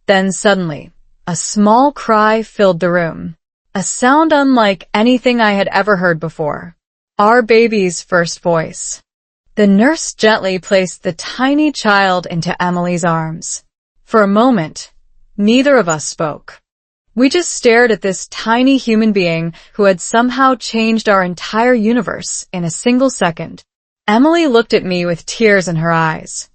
Then suddenly, a small cry filled the room, a sound unlike anything I had ever heard before. Our baby's first voice. The nurse gently placed the tiny child into Emily's arms. For a moment, neither of us spoke. We just stared at this tiny human being who had somehow changed our entire universe in a single second. Emily looked at me with tears in her eyes.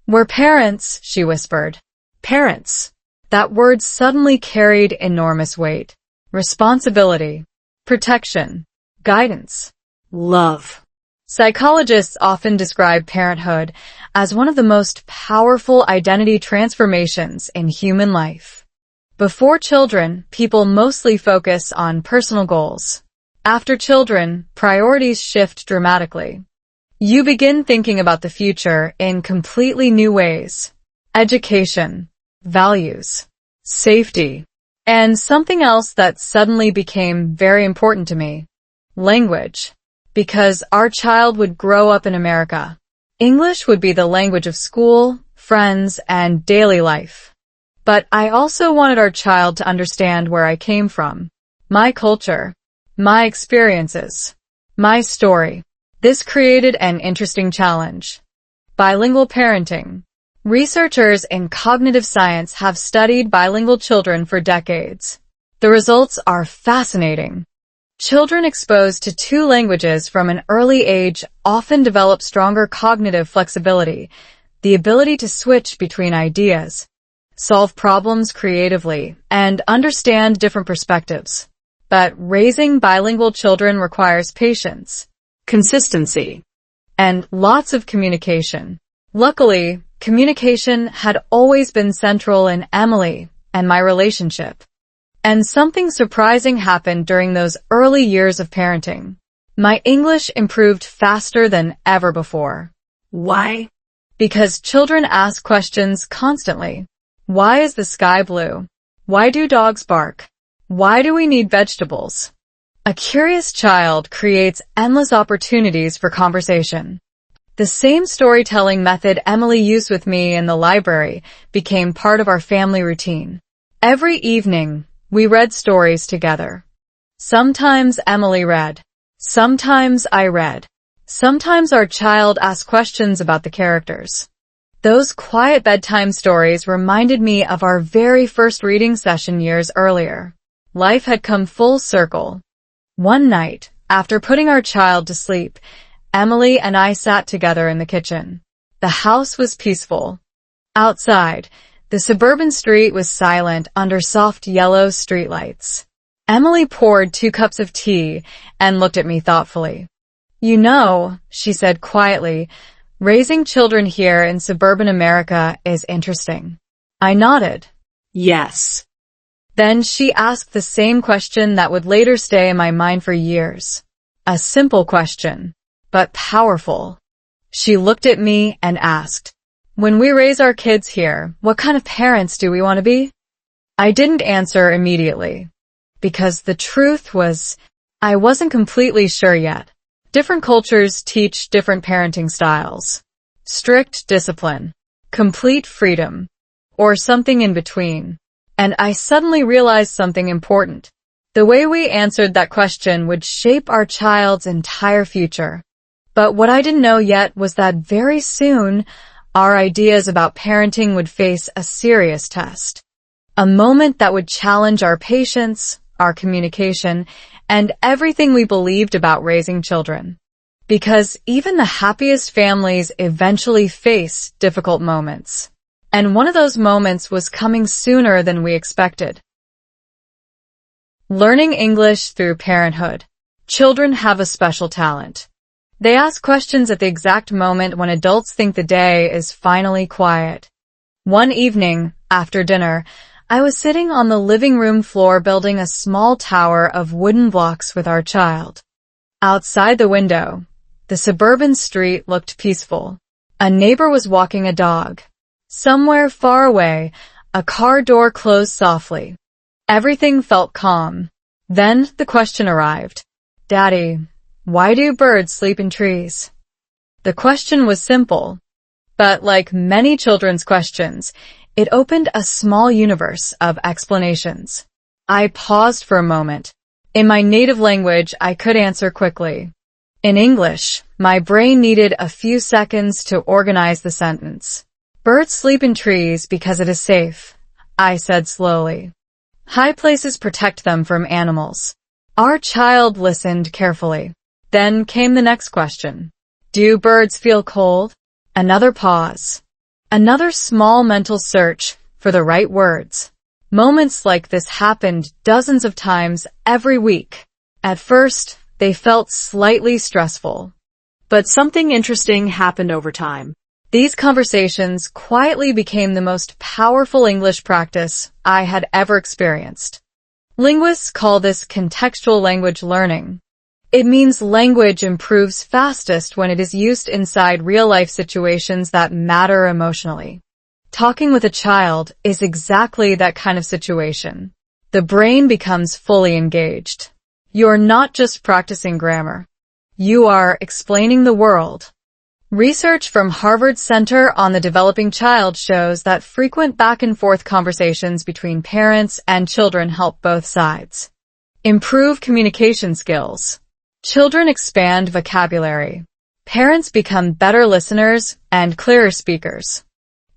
"We're parents," she whispered. Parents. That word suddenly carried enormous weight. Responsibility, protection, guidance, Love. Psychologists often describe parenthood as one of the most powerful identity transformations in human life. Before children, people mostly focus on personal goals. After children, priorities shift dramatically. You begin thinking about the future in completely new ways. Education, values, safety, and something else that suddenly became very important to me. Language. Because our child would grow up in America. English would be the language of school, friends, and daily life. But I also wanted our child to understand where I came from, my culture, my experiences, my story. This created an interesting challenge. Bilingual parenting. Researchers in cognitive science have studied bilingual children for decades. The results are fascinating. Children exposed to two languages from an early age often develop stronger cognitive flexibility, the ability to switch between ideas, solve problems creatively, and understand different perspectives. But raising bilingual children requires patience, Consistency. and lots of communication. Luckily, communication had always been central in Emily and my relationship. And something surprising happened during those early years of parenting. My English improved faster than ever before. Why? Because children ask questions constantly. Why is the sky blue? Why do dogs bark? Why do we need vegetables? A curious child creates endless opportunities for conversation. The same storytelling method Emily used with me in the library became part of our family routine. Every evening, we read stories together. Sometimes Emily read. Sometimes I read. Sometimes our child asked questions about the characters. Those quiet bedtime stories reminded me of our very first reading session years earlier. Life had come full circle. One night, after putting our child to sleep, Emily and I sat together in the kitchen. The house was peaceful. Outside, the suburban street was silent under soft yellow streetlights. Emily poured 2 cups of tea and looked at me thoughtfully. "You know," she said quietly, "raising children here in suburban America is interesting." I nodded. Yes. Then she asked the same question that would later stay in my mind for years. A simple question, but powerful. She looked at me and asked, "When we raise our kids here, what kind of parents do we want to be?" I didn't answer immediately, because the truth was, I wasn't completely sure yet. Different cultures teach different parenting styles. Strict discipline, complete freedom, or something in between. And I suddenly realized something important. The way we answered that question would shape our child's entire future. But what I didn't know yet was that very soon, our ideas about parenting would face a serious test. A moment that would challenge our patience, our communication, and everything we believed about raising children. Because even the happiest families eventually face difficult moments. And one of those moments was coming sooner than we expected. Learning English through Parenthood. Children have a special talent. They ask questions at the exact moment when adults think the day is finally quiet. One evening, after dinner, I was sitting on the living room floor building a small tower of wooden blocks with our child. Outside the window, the suburban street looked peaceful. A neighbor was walking a dog. Somewhere far away, a car door closed softly. Everything felt calm. Then the question arrived. Daddy, why do birds sleep in trees? The question was simple, but like many children's questions, it opened a small universe of explanations. I paused for a moment. In my native language, I could answer quickly. In English, my brain needed a few seconds to organize the sentence. Birds sleep in trees because it is safe, I said slowly. High places protect them from animals. Our child listened carefully. Then came the next question. Do birds feel cold? Another pause. Another small mental search for the right words. Moments like this happened dozens of times every week. At first, they felt slightly stressful. But something interesting happened over time. These conversations quietly became the most powerful English practice I had ever experienced. Linguists call this contextual language learning. It means language improves fastest when it is used inside real-life situations that matter emotionally. Talking with a child is exactly that kind of situation. The brain becomes fully engaged. You're not just practicing grammar. You are explaining the world. Research from Harvard's Center on the Developing Child shows that frequent back-and-forth conversations between parents and children help both sides. Improve communication skills. Children expand vocabulary. Parents become better listeners and clearer speakers.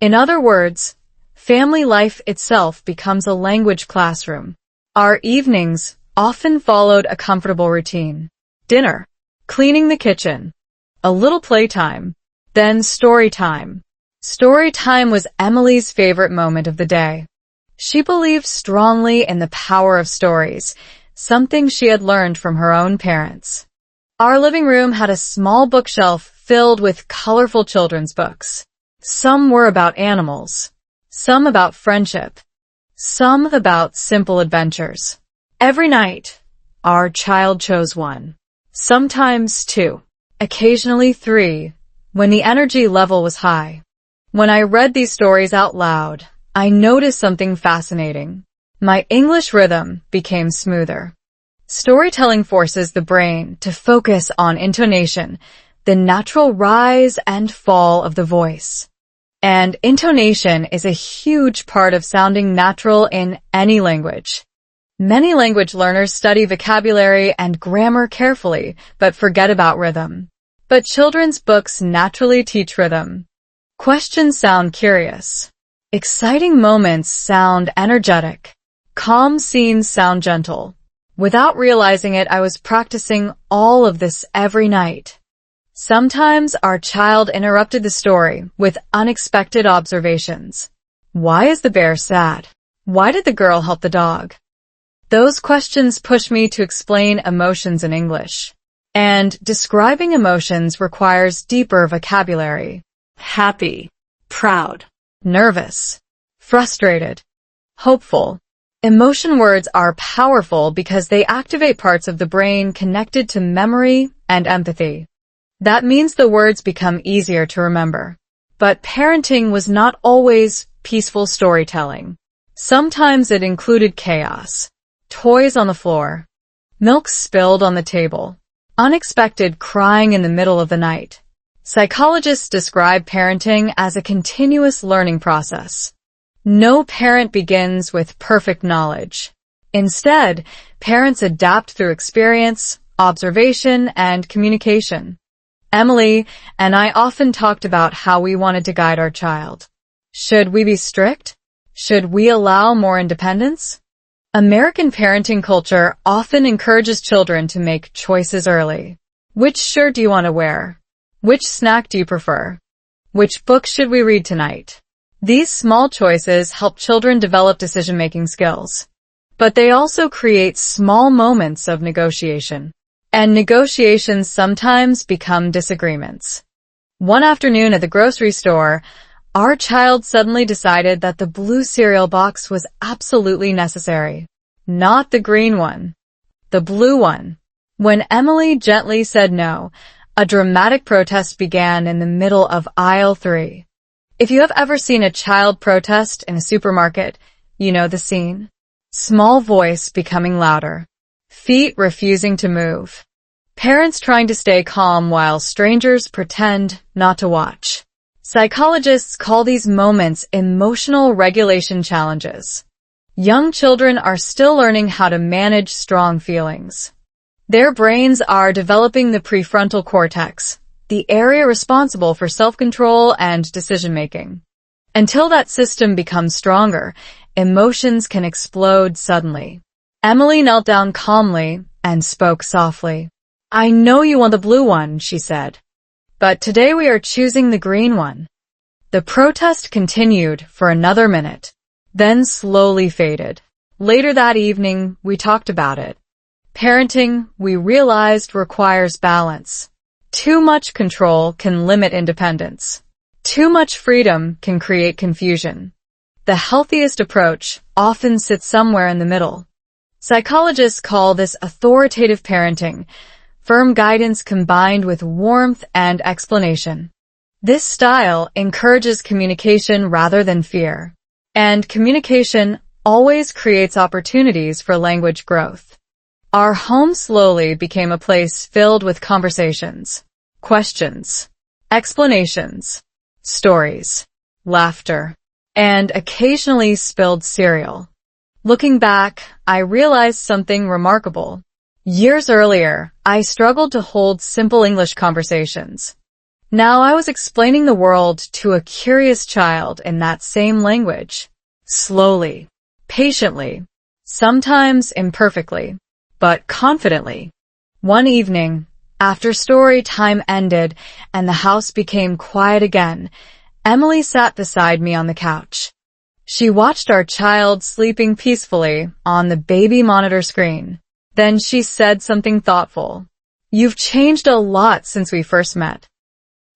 In other words, family life itself becomes a language classroom. Our evenings often followed a comfortable routine. Dinner, cleaning the kitchen, a little playtime, then story time. Story time was Emily's favorite moment of the day. She believed strongly in the power of stories, something she had learned from her own parents. Our living room had a small bookshelf filled with colorful children's books. Some were about animals, some about friendship, some about simple adventures. Every night, our child chose one, sometimes two, occasionally three, when the energy level was high. When I read these stories out loud, I noticed something fascinating. My English rhythm became smoother. Storytelling forces the brain to focus on intonation, the natural rise and fall of the voice. And intonation is a huge part of sounding natural in any language. Many language learners study vocabulary and grammar carefully, but forget about rhythm. But children's books naturally teach rhythm. Questions sound curious. Exciting moments sound energetic. Calm scenes sound gentle. Without realizing it, I was practicing all of this every night. Sometimes our child interrupted the story with unexpected observations. Why is the bear sad? Why did the girl help the dog? Those questions push me to explain emotions in English. And describing emotions requires deeper vocabulary. Happy, proud, Nervous, frustrated, hopeful. Emotion words are powerful because they activate parts of the brain connected to memory and empathy. That means the words become easier to remember. But parenting was not always peaceful storytelling. Sometimes it included chaos. Toys on the floor, milk spilled on the table, unexpected crying in the middle of the night. Psychologists describe parenting as a continuous learning process. No parent begins with perfect knowledge. Instead, parents adapt through experience, observation, and communication. Emily and I often talked about how we wanted to guide our child. Should we be strict? Should we allow more independence? American parenting culture often encourages children to make choices early. Which shirt do you want to wear? Which snack do you prefer? Which book should we read tonight? These small choices help children develop decision-making skills. But they also create small moments of negotiation. And negotiations sometimes become disagreements. One afternoon at the grocery store, our child suddenly decided that the blue cereal box was absolutely necessary. Not the green one. The blue one. When Emily gently said no, a dramatic protest began in the middle of aisle 3. If you have ever seen a child protest in a supermarket, you know the scene. Small voice becoming louder. Feet refusing to move. Parents trying to stay calm while strangers pretend not to watch. Psychologists call these moments emotional regulation challenges. Young children are still learning how to manage strong feelings. Their brains are developing the prefrontal cortex, the area responsible for self-control and decision-making. Until that system becomes stronger, emotions can explode suddenly. Emily knelt down calmly and spoke softly. "I know you want the blue one," she said. "But today we are choosing the green one." The protest continued for another minute, then slowly faded. Later that evening, we talked about it. Parenting, we realized, requires balance. Too much control can limit independence. Too much freedom can create confusion. The healthiest approach often sits somewhere in the middle. Psychologists call this authoritative parenting, firm guidance combined with warmth and explanation. This style encourages communication rather than fear. And communication always creates opportunities for language growth. Our home slowly became a place filled with conversations, questions, explanations, stories, laughter, and occasionally spilled cereal. Looking back, I realized something remarkable. Years earlier, I struggled to hold simple English conversations. Now I was explaining the world to a curious child in that same language. Slowly, patiently, sometimes imperfectly, but confidently. One evening, after story time ended and the house became quiet again, Emily sat beside me on the couch. She watched our child sleeping peacefully on the baby monitor screen. Then she said something thoughtful. "You've changed a lot since we first met."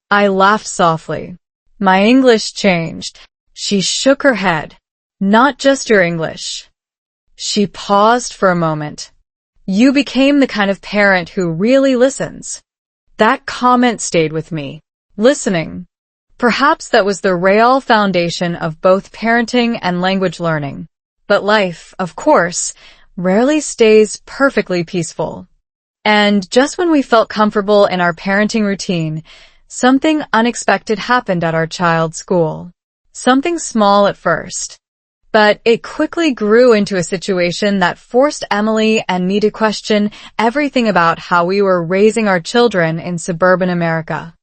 I laughed softly. "My English changed." She shook her head. "Not just your English." She paused for a moment. "You became the kind of parent who really listens." That comment stayed with me. Listening. Perhaps that was the real foundation of both parenting and language learning. But life, of course, rarely stays perfectly peaceful. And just when we felt comfortable in our parenting routine, something unexpected happened at our child's school. Something small at first. But it quickly grew into a situation that forced Emily and me to question everything about how we were raising our children in suburban America.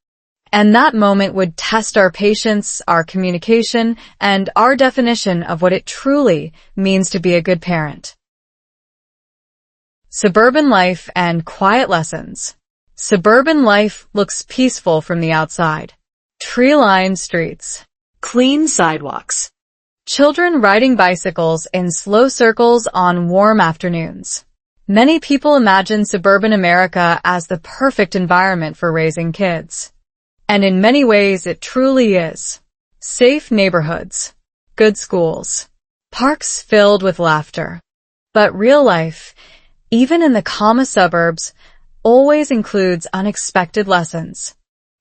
And that moment would test our patience, our communication, and our definition of what it truly means to be a good parent. Suburban life and quiet lessons. Suburban life looks peaceful from the outside. Tree-lined streets. Clean sidewalks. Children riding bicycles in slow circles on warm afternoons. Many people imagine suburban America as the perfect environment for raising kids. And in many ways it truly is. Safe neighborhoods. Good schools. Parks filled with laughter. But real life, even in the calmest suburbs, always includes unexpected lessons.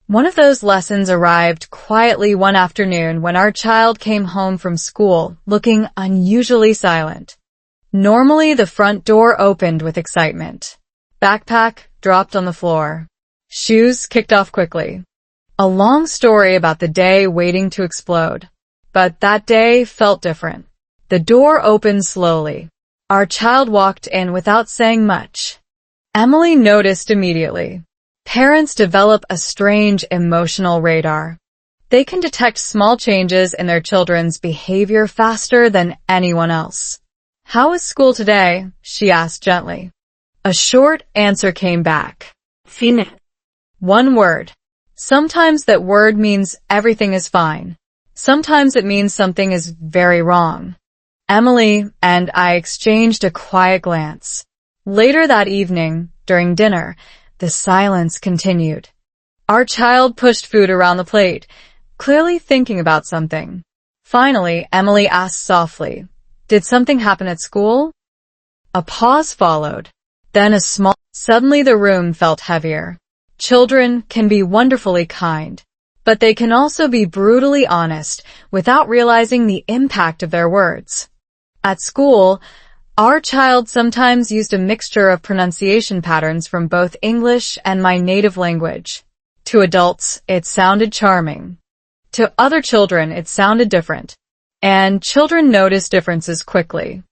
One of those lessons arrived quietly one afternoon when our child came home from school looking unusually silent. Normally, the front door opened with excitement. Backpack dropped on the floor. Shoes kicked off quickly. A long story about the day waiting to explode. But that day felt different. The door opened slowly. Our child walked in without saying much. Emily noticed immediately. Parents develop a strange emotional radar. They can detect small changes in their children's behavior faster than anyone else. "How was school today?" she asked gently. A short answer came back. Fine. One word. Sometimes that word means everything is fine. Sometimes it means something is very wrong. Emily and I exchanged a quiet glance. Later that evening, during dinner, the silence continued. Our child pushed food around the plate, clearly thinking about something. Finally, Emily asked softly, "Did something happen at school?" A pause followed. Then Suddenly the room felt heavier. Children can be wonderfully kind, but they can also be brutally honest without realizing the impact of their words. At school, our child sometimes used a mixture of pronunciation patterns from both English and my native language. To adults, it sounded charming. To other children, it sounded different. And children notice differences quickly.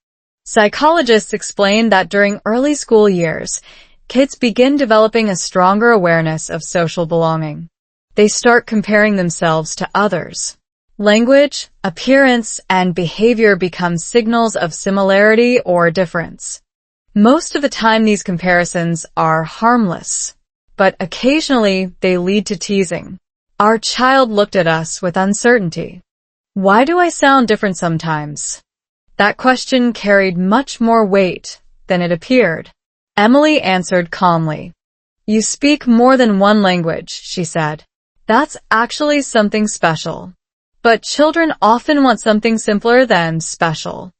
Psychologists explain that during early school years, kids begin developing a stronger awareness of social belonging. They start comparing themselves to others. Language, appearance, and behavior become signals of similarity or difference. Most of the time these comparisons are harmless, but occasionally they lead to teasing. Our child looked at us with uncertainty. "Why do I sound different sometimes?" That question carried much more weight than it appeared. Emily answered calmly. "You speak more than one language," she said. "That's actually something special." But children often want something simpler than special.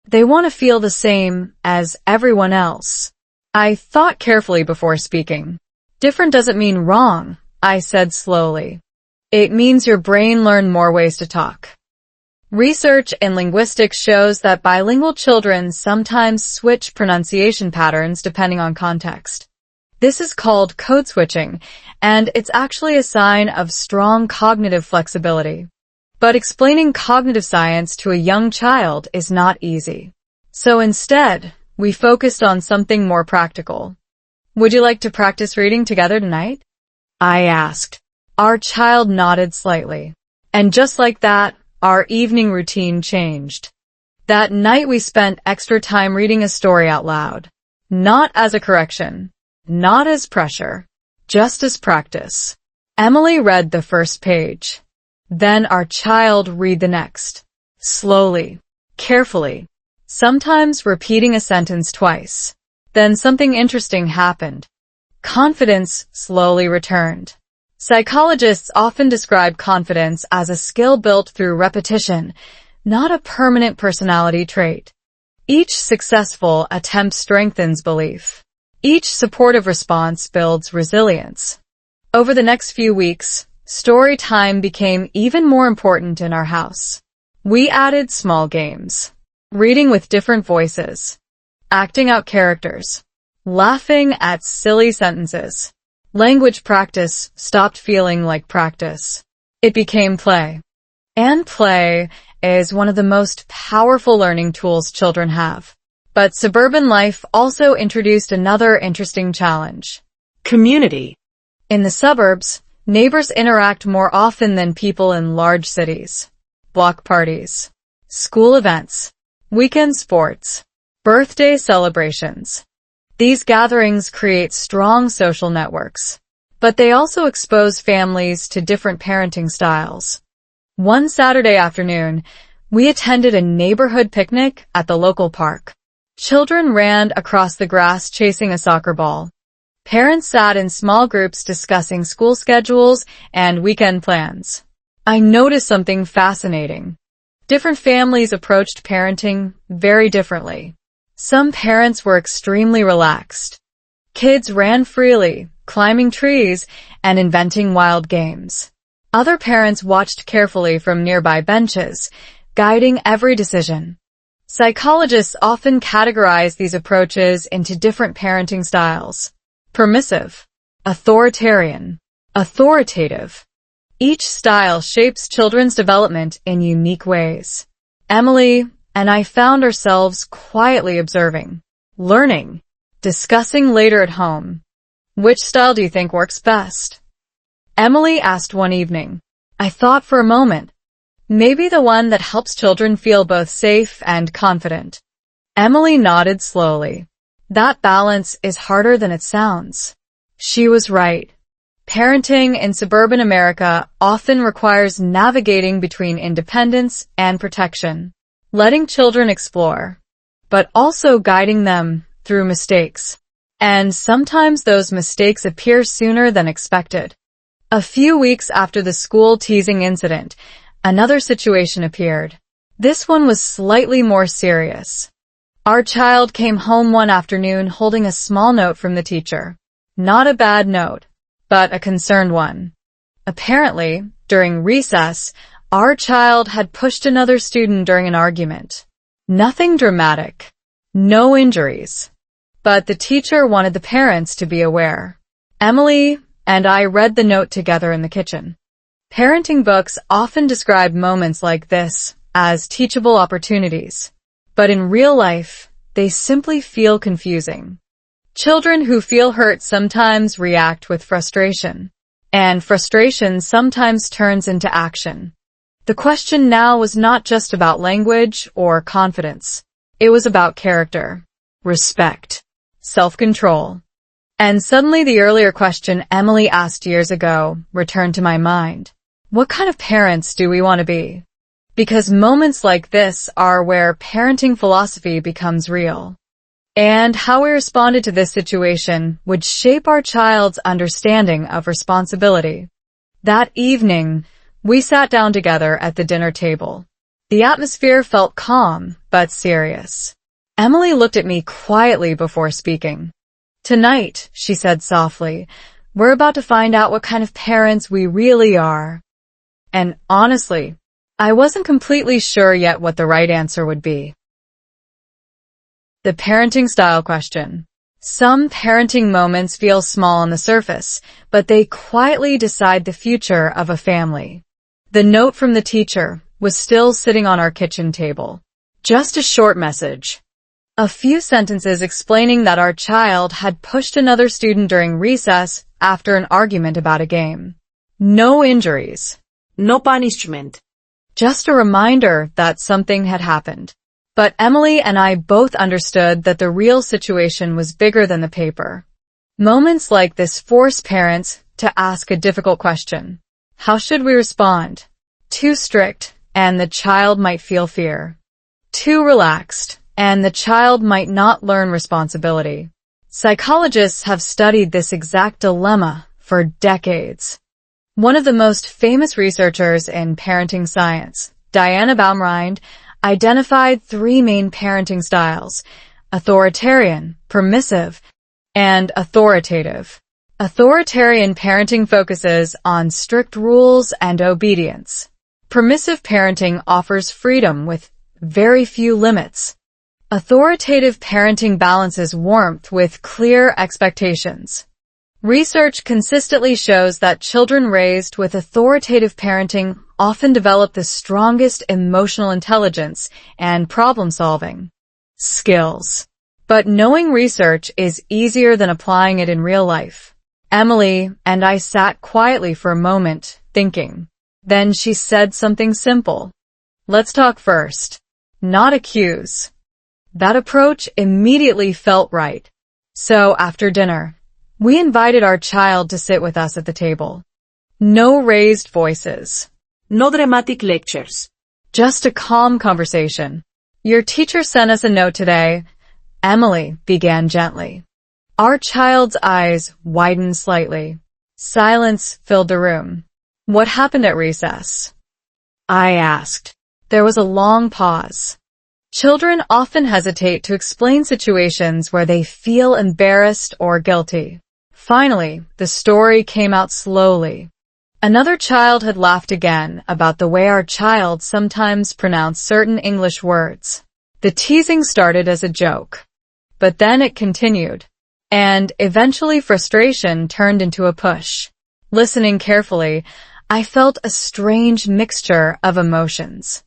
They want to feel the same as everyone else. I thought carefully before speaking. "Different doesn't mean wrong," I said slowly. "It means your brain learned more ways to talk." Research in linguistics shows that bilingual children sometimes switch pronunciation patterns depending on context. This is called code switching, and it's actually a sign of strong cognitive flexibility. But explaining cognitive science to a young child is not easy. So instead, we focused on something more practical. "Would you like to practice reading together tonight?" I asked. Our child nodded slightly. And just like that, our evening routine changed. That night we spent extra time reading a story out loud. Not as a correction, not as pressure, just as practice. Emily read the first page. Then our child read the next. Slowly, carefully, sometimes repeating a sentence twice. Then something interesting happened. Confidence slowly returned. Psychologists often describe confidence as a skill built through repetition, not a permanent personality trait. Each successful attempt strengthens belief. Each supportive response builds resilience. Over the next few weeks, story time became even more important in our house. We added small games, reading with different voices, acting out characters, laughing at silly sentences. Language practice stopped feeling like practice. It became play. And play is one of the most powerful learning tools children have. But suburban life also introduced another interesting challenge. Community. In the suburbs, neighbors interact more often than people in large cities. Block parties, school events, weekend sports, birthday celebrations. These gatherings create strong social networks, but they also expose families to different parenting styles. One Saturday afternoon, we attended a neighborhood picnic at the local park. Children ran across the grass chasing a soccer ball. Parents sat in small groups discussing school schedules and weekend plans. I noticed something fascinating. Different families approached parenting very differently. Some parents were extremely relaxed. Kids ran freely, climbing trees and inventing wild games. Other parents watched carefully from nearby benches, guiding every decision. Psychologists often categorize these approaches into different parenting styles. Permissive, authoritarian, authoritative. Each style shapes children's development in unique ways. Emily and I found ourselves quietly observing, learning, discussing later at home. "Which style do you think works best?" Emily asked one evening. I thought for a moment. Maybe the one that helps children feel both safe and confident. Emily nodded slowly. That balance is harder than it sounds. She was right. Parenting in suburban America often requires navigating between independence and protection. letting children explore, but also guiding them through mistakes. And sometimes those mistakes appear sooner than expected. A few weeks after the school teasing incident, another situation appeared. This one was slightly more serious. Our child came home one afternoon holding a small note from the teacher. Not a bad note, but a concerned one. Apparently, during recess, our child had pushed another student during an argument. Nothing dramatic. No injuries. But the teacher wanted the parents to be aware. Emily and I read the note together in the kitchen. Parenting books often describe moments like this as teachable opportunities. But in real life, they simply feel confusing. Children who feel hurt sometimes react with frustration, and frustration sometimes turns into action. The question now was not just about language or confidence. It was about character, respect, self-control. And suddenly the earlier question Emily asked years ago returned to my mind. What kind of parents do we want to be? Because moments like this are where parenting philosophy becomes real. And how we responded to this situation would shape our child's understanding of responsibility. That evening, we sat down together at the dinner table. The atmosphere felt calm, but serious. Emily looked at me quietly before speaking. Tonight, she said softly, we're about to find out what kind of parents we really are. And honestly, I wasn't completely sure yet what the right answer would be. The parenting style question. Some parenting moments feel small on the surface, but they quietly decide the future of a family. The note from the teacher was still sitting on our kitchen table. Just a short message. A few sentences explaining that our child had pushed another student during recess after an argument about a game. No injuries. No punishment. Just a reminder that something had happened. But Emily and I both understood that the real situation was bigger than the paper. Moments like this force parents to ask a difficult question. How should we respond? Too strict, and the child might feel fear. Too relaxed, and the child might not learn responsibility. Psychologists have studied this exact dilemma for decades. One of the most famous researchers in parenting science, Diana Baumrind, identified 3 main parenting styles: authoritarian, permissive, and authoritative. Authoritarian parenting focuses on strict rules and obedience. Permissive parenting offers freedom with very few limits. Authoritative parenting balances warmth with clear expectations. Research consistently shows that children raised with authoritative parenting often develop the strongest emotional intelligence and problem-solving skills. But knowing research is easier than applying it in real life. Emily and I sat quietly for a moment, thinking. Then she said something simple. Let's talk first, not accuse. That approach immediately felt right. So after dinner, we invited our child to sit with us at the table. No raised voices. No dramatic lectures. Just a calm conversation. Your teacher sent us a note today, Emily began gently. Our child's eyes widened slightly. Silence filled the room. What happened at recess? I asked. There was a long pause. Children often hesitate to explain situations where they feel embarrassed or guilty. Finally, the story came out slowly. Another child had laughed again about the way our child sometimes pronounced certain English words. The teasing started as a joke, but then it continued, and eventually frustration turned into a push. Listening carefully, I felt a strange mixture of emotions.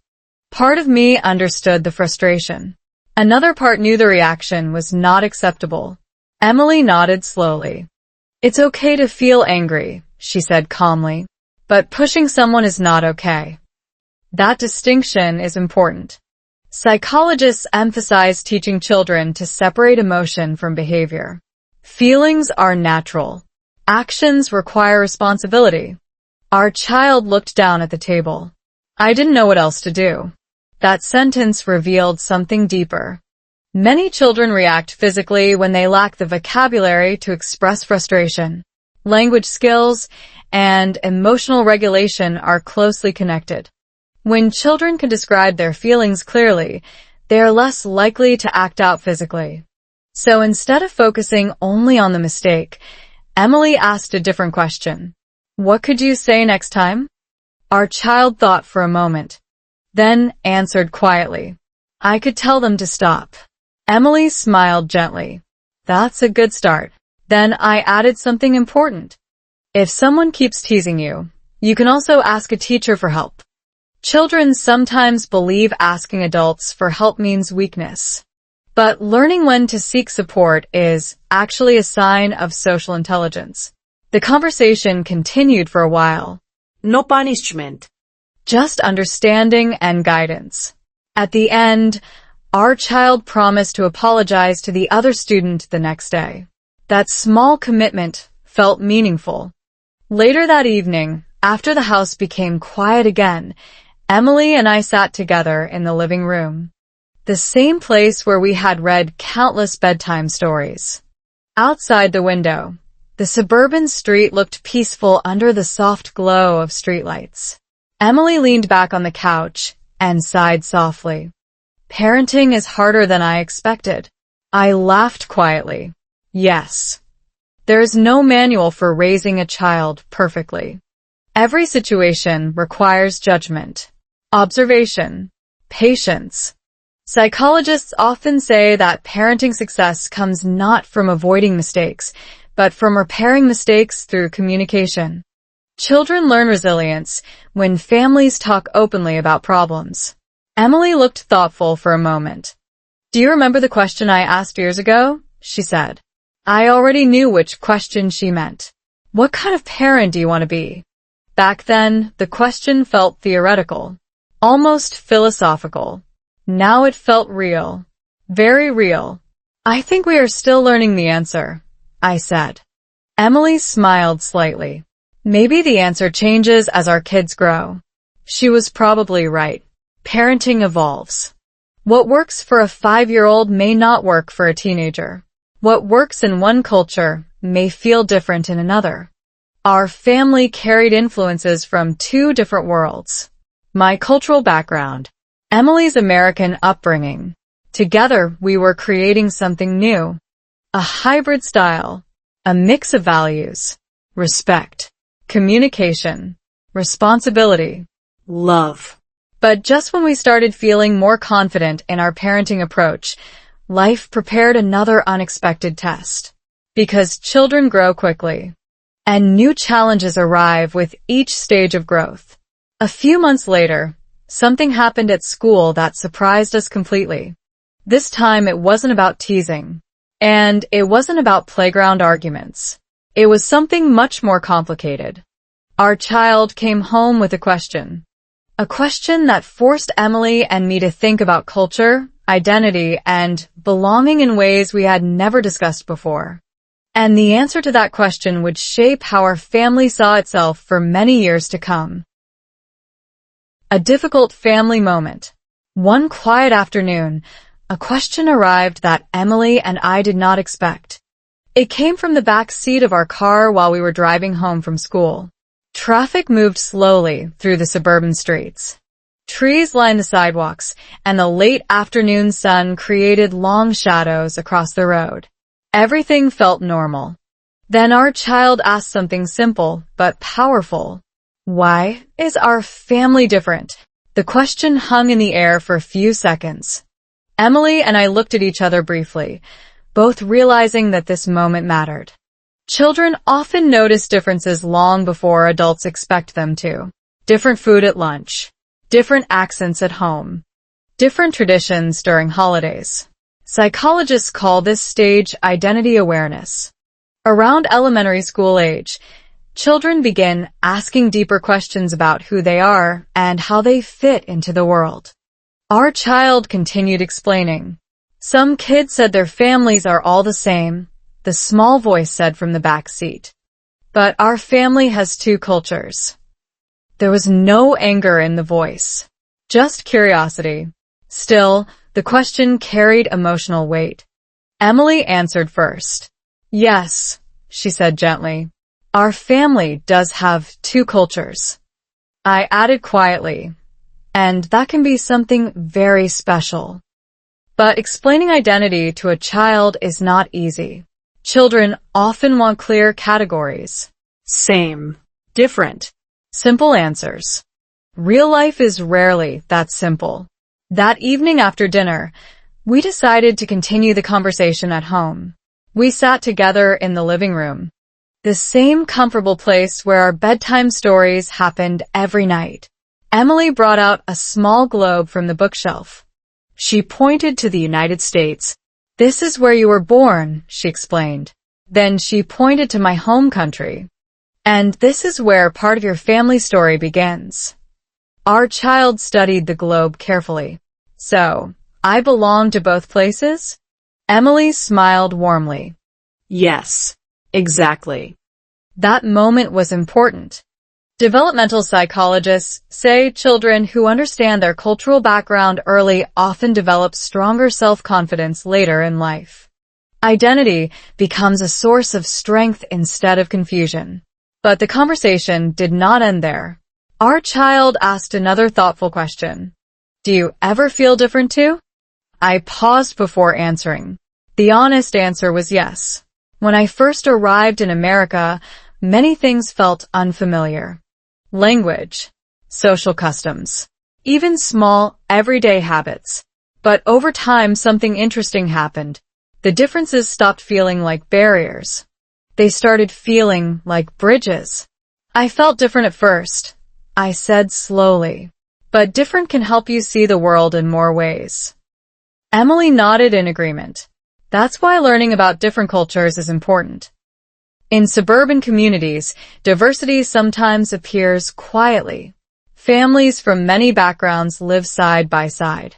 Part of me understood the frustration. Another part knew the reaction was not acceptable. Emily nodded slowly. It's okay to feel angry, she said calmly, but pushing someone is not okay. That distinction is important. Psychologists emphasize teaching children to separate emotion from behavior. Feelings are natural. Actions require responsibility. Our child looked down at the table. I didn't know what else to do. That sentence revealed something deeper. Many children react physically when they lack the vocabulary to express frustration. Language skills and emotional regulation are closely connected. When children can describe their feelings clearly, they are less likely to act out physically. So instead of focusing only on the mistake, Emily asked a different question. What could you say next time? Our child thought for a moment, then answered quietly. I could tell them to stop. Emily smiled gently. That's a good start. Then I added something important. If someone keeps teasing you, you can also ask a teacher for help. Children sometimes believe asking adults for help means weakness. But learning when to seek support is actually a sign of social intelligence. The conversation continued for a while. No punishment. Just understanding and guidance. At the end, our child promised to apologize to the other student the next day. That small commitment felt meaningful. Later that evening, after the house became quiet again, Emily and I sat together in the living room. The same place where we had read countless bedtime stories. Outside the window, the suburban street looked peaceful under the soft glow of streetlights. Emily leaned back on the couch and sighed softly. Parenting is harder than I expected. I laughed quietly. Yes. There is no manual for raising a child perfectly. Every situation requires judgment, observation, patience. Psychologists often say that parenting success comes not from avoiding mistakes, but from repairing mistakes through communication. Children learn resilience when families talk openly about problems. Emily looked thoughtful for a moment. Do you remember the question I asked years ago? She said. I already knew which question she meant. What kind of parent do you want to be? Back then, the question felt theoretical, almost philosophical. Now it felt real. Very real. I think we are still learning the answer, I said. Emily smiled slightly. Maybe the answer changes as our kids grow. She was probably right. Parenting evolves. What works for a 5-year-old may not work for a teenager. What works in one culture may feel different in another. Our family carried influences from 2 different worlds. My cultural background, Emily's American upbringing. Together, we were creating something new. A hybrid style, a mix of values, respect, communication, responsibility, Love. But just when we started feeling more confident in our parenting approach, life prepared another unexpected test. Because children grow quickly, and new challenges arrive with each stage of growth. A few months later, something happened at school that surprised us completely. This time it wasn't about teasing, and it wasn't about playground arguments. It was something much more complicated. Our child came home with a question. A question that forced Emily and me to think about culture, identity, and belonging in ways we had never discussed before. And the answer to that question would shape how our family saw itself for many years to come. A difficult family moment. One quiet afternoon, a question arrived that Emily and I did not expect. It came from the back seat of our car while we were driving home from school. Traffic moved slowly through the suburban streets. Trees lined the sidewalks, and the late afternoon sun created long shadows across the road. Everything felt normal. Then our child asked something simple but powerful. Why is our family different? The question hung in the air for a few seconds. Emily and I looked at each other briefly, both realizing that this moment mattered. Children often notice differences long before adults expect them to. Different food at lunch, different accents at home, different traditions during holidays. Psychologists call this stage identity awareness. Around elementary school age, children begin asking deeper questions about who they are and how they fit into the world. Our child continued explaining. Some kids said their families are all the same, the small voice said from the back seat. But our family has 2 cultures. There was no anger in the voice. Just curiosity. Still, the question carried emotional weight. Emily answered first. Yes, she said gently. Our family does have two cultures. I added quietly, and that can be something very special. But explaining identity to a child is not easy. Children often want clear categories. Same. Different. Simple answers. Real life is rarely that simple. That evening after dinner, we decided to continue the conversation at home. We sat together in the living room, the same comfortable place where our bedtime stories happened every night. Emily brought out a small globe from the bookshelf. She pointed to the United States. This is where you were born, she explained. Then she pointed to my home country. And this is where part of your family story begins. Our child studied the globe carefully. So, I belong to both places? Emily smiled warmly. Yes, exactly. That moment was important. Developmental psychologists say children who understand their cultural background early often develop stronger self-confidence later in life. Identity becomes a source of strength instead of confusion. But the conversation did not end there. Our child asked another thoughtful question. Do you ever feel different too? I paused before answering. The honest answer was yes. When I first arrived in America, many things felt unfamiliar. Language, social customs, even small, everyday habits. But over time, something interesting happened. The differences stopped feeling like barriers. They started feeling like bridges. I felt different at first, I said slowly. But different can help you see the world in more ways. Emily nodded in agreement. That's why learning about different cultures is important. In suburban communities, diversity sometimes appears quietly. Families from many backgrounds live side by side.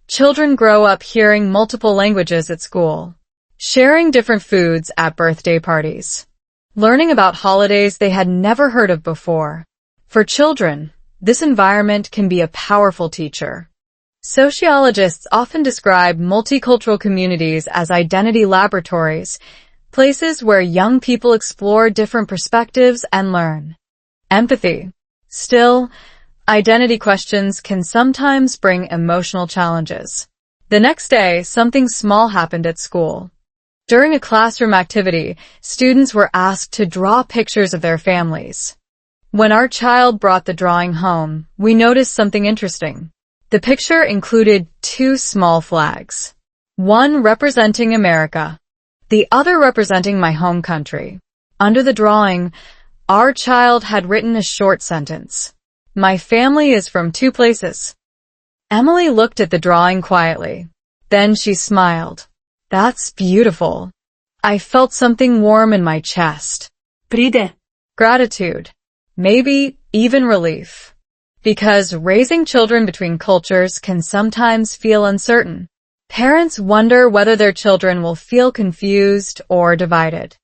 Children grow up hearing multiple languages at school, sharing different foods at birthday parties, learning about holidays they had never heard of before. For children, this environment can be a powerful teacher. Sociologists often describe multicultural communities as identity laboratories, places where young people explore different perspectives and learn. Empathy. Still, identity questions can sometimes bring emotional challenges. The next day, something small happened at school. During a classroom activity, students were asked to draw pictures of their families. When our child brought the drawing home, we noticed something interesting. The picture included two small flags, one representing America, the other representing my home country. Under the drawing, our child had written a short sentence. My family is from two places. Emily looked at the drawing quietly. Then she smiled. That's beautiful. I felt something warm in my chest. Pride. Gratitude. Maybe even relief. Because raising children between cultures can sometimes feel uncertain. Parents wonder whether their children will feel confused or divided.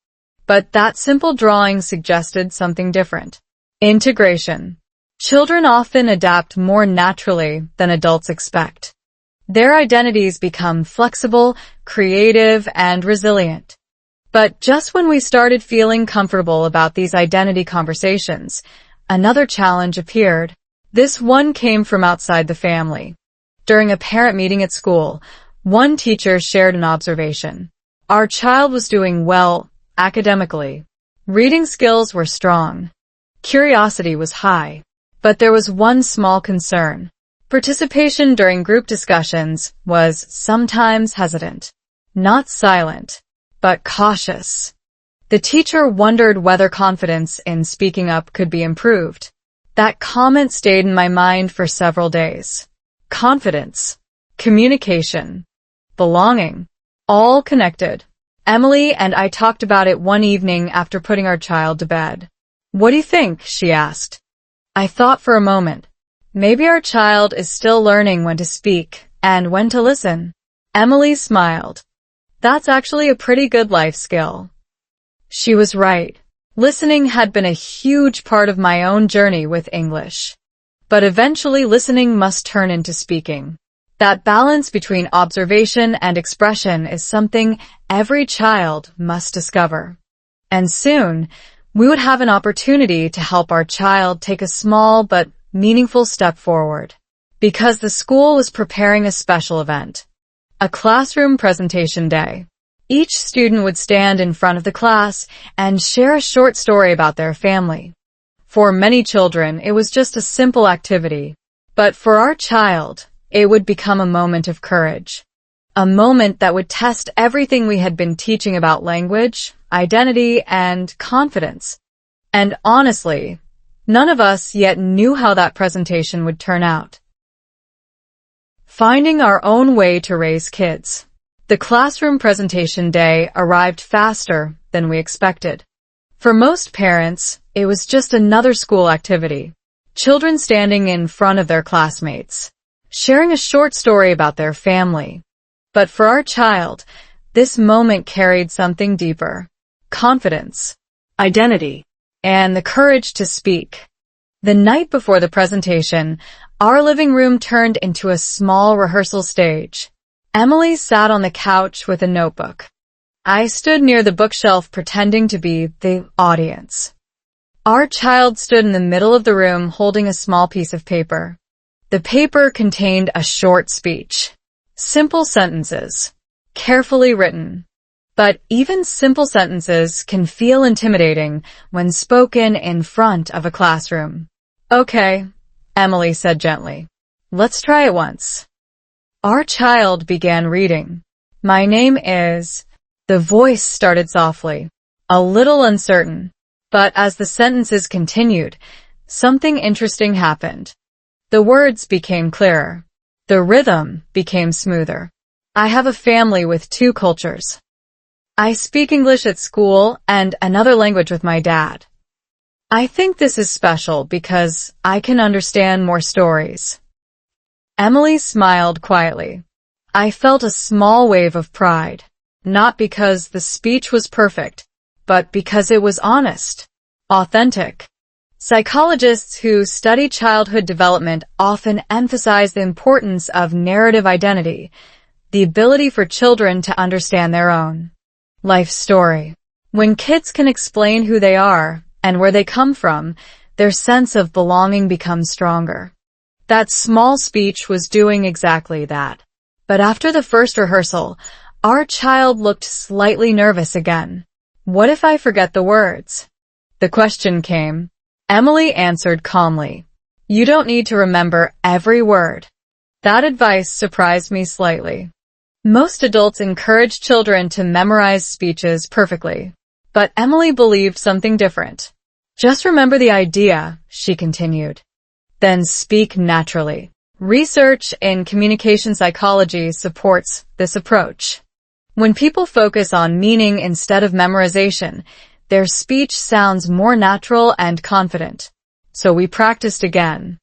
But that simple drawing suggested something different. Integration. Children often adapt more naturally than adults expect. Their identities become flexible, creative, and resilient. But just when we started feeling comfortable about these identity conversations, another challenge appeared. This one came from outside the family. During a parent meeting at school, one teacher shared an observation. Our child was doing well academically. Reading skills were strong. Curiosity was high. But there was one small concern. Participation during group discussions was sometimes hesitant. Not silent, but cautious. The teacher wondered whether confidence in speaking up could be improved. That comment stayed in my mind for several days. Confidence, communication, belonging, all connected. Emily and I talked about it one evening after putting our child to bed. What do you think? She asked. I thought for a moment. Maybe our child is still learning when to speak and when to listen. Emily smiled. That's actually a pretty good life skill. She was right. Listening had been a huge part of my own journey with English. But eventually listening must turn into speaking. That balance between observation and expression is something every child must discover. And soon, we would have an opportunity to help our child take a small but meaningful step forward. Because the school was preparing a special event, a classroom presentation day. Each student would stand in front of the class and share a short story about their family. For many children, it was just a simple activity. But for our child, it would become a moment of courage. A moment that would test everything we had been teaching about language, identity, and confidence. And honestly, none of us yet knew how that presentation would turn out. Finding our own way to raise kids. The classroom presentation day arrived faster than we expected. For most parents, it was just another school activity. Children standing in front of their classmates, sharing a short story about their family. But for our child, this moment carried something deeper. Confidence, Identity. and the courage to speak. The night before the presentation, our living room turned into a small rehearsal stage. Emily sat on the couch with a notebook. I stood near the bookshelf pretending to be the audience. Our child stood in the middle of the room holding a small piece of paper. The paper contained a short speech. Simple sentences, carefully written. But even simple sentences can feel intimidating when spoken in front of a classroom. Okay, Emily said gently. Let's try it once. Our child began reading. My name is... The voice started softly, a little uncertain. But as the sentences continued, something interesting happened. The words became clearer. The rhythm became smoother. I have a family with 2 cultures. I speak English at school and another language with my dad. I think this is special because I can understand more stories. Emily smiled quietly. I felt a small wave of pride, not because the speech was perfect, but because it was honest, authentic. Psychologists who study childhood development often emphasize the importance of narrative identity, the ability for children to understand their own life story. When kids can explain who they are and where they come from, their sense of belonging becomes stronger. That small speech was doing exactly that. But after the first rehearsal, our child looked slightly nervous again. What if I forget the words? The question came. Emily answered calmly. You don't need to remember every word. That advice surprised me slightly. Most adults encourage children to memorize speeches perfectly. But Emily believed something different. Just remember the idea, she continued. Then speak naturally. Research in communication psychology supports this approach. When people focus on meaning instead of memorization, their speech sounds more natural and confident. So we practiced again.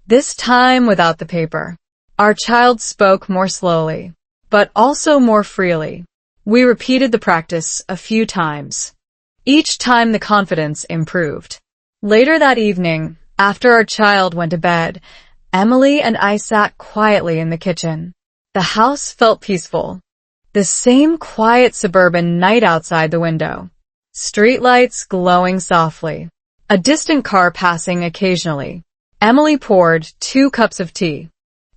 This time without the paper. Our child spoke more slowly, but also more freely. We repeated the practice a few times. Each time the confidence improved. Later that evening, after our child went to bed, Emily and I sat quietly in the kitchen. The house felt peaceful. The same quiet suburban night outside the window. Streetlights glowing softly. A distant car passing occasionally. Emily poured 2 cups of tea.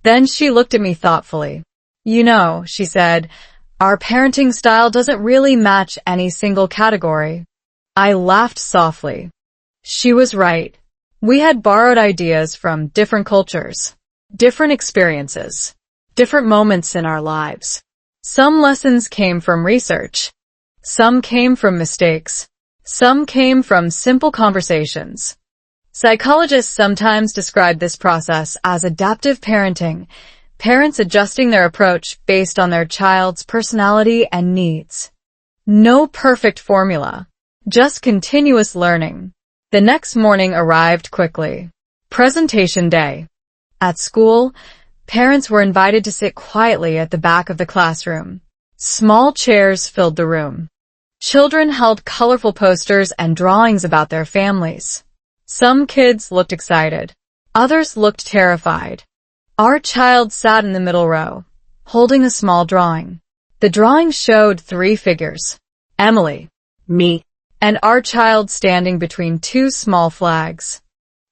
Then she looked at me thoughtfully. You know, she said, our parenting style doesn't really match any single category. I laughed softly. She was right. We had borrowed ideas from different cultures, different experiences, different moments in our lives. Some lessons came from research. Some came from mistakes. Some came from simple conversations. Psychologists sometimes describe this process as adaptive parenting, parents adjusting their approach based on their child's personality and needs. No perfect formula, just continuous learning. The next morning arrived quickly. Presentation day. At school, parents were invited to sit quietly at the back of the classroom. Small chairs filled the room. Children held colorful posters and drawings about their families. Some kids looked excited. Others looked terrified. Our child sat in the middle row, holding a small drawing. The drawing showed 3 figures: Emily, Me. and our child standing between 2 small flags.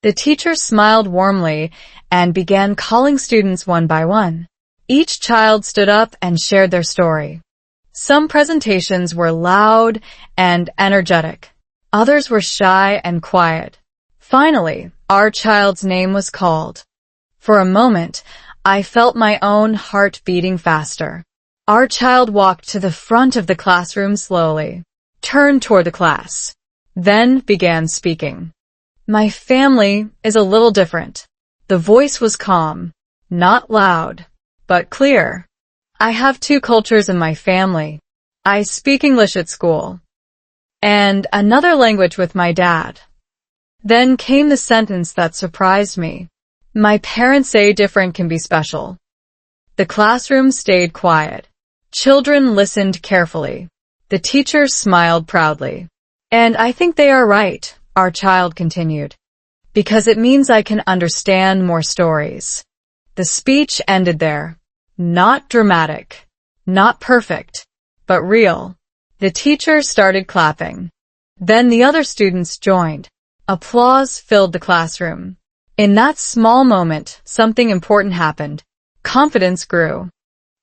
The teacher smiled warmly and began calling students one by one. Each child stood up and shared their story. Some presentations were loud and energetic. Others were shy and quiet. Finally, our child's name was called. For a moment, I felt my own heart beating faster. Our child walked to the front of the classroom slowly, turned toward the class, then began speaking. My family is a little different. The voice was calm, not loud, but clear. I have 2 cultures in my family. I speak English at school, and another language with my dad. Then came the sentence that surprised me. My parents say different can be special. The classroom stayed quiet. Children listened carefully. The teacher smiled proudly. And I think they are right, our child continued, because it means I can understand more stories. The speech ended there. Not dramatic, not perfect, but real. The teacher started clapping. Then the other students joined. Applause filled the classroom. In that small moment, something important happened. Confidence grew.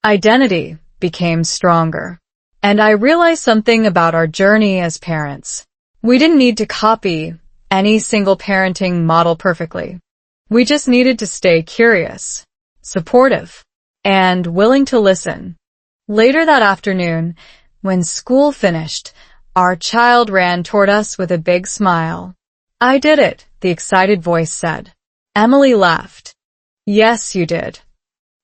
Identity became stronger. And I realized something about our journey as parents. We didn't need to copy any single parenting model perfectly. We just needed to stay curious, supportive, and willing to listen. Later that afternoon, when school finished, our child ran toward us with a big smile. I did it, the excited voice said. Emily laughed. Yes, you did.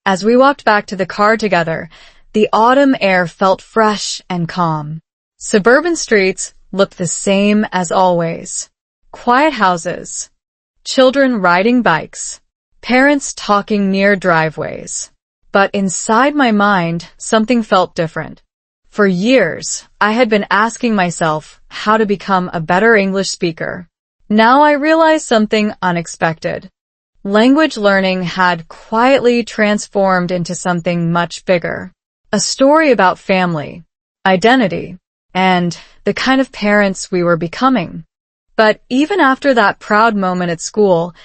As we walked back to the car together, the autumn air felt fresh and calm. Suburban streets looked the same as always. Quiet houses, children riding bikes, parents talking near driveways. But inside my mind, something felt different. For years, I had been asking myself how to become a better English speaker. Now I realized something unexpected. Language learning had quietly transformed into something much bigger. A story about family, identity, and the kind of parents we were becoming. But even after that proud moment at school,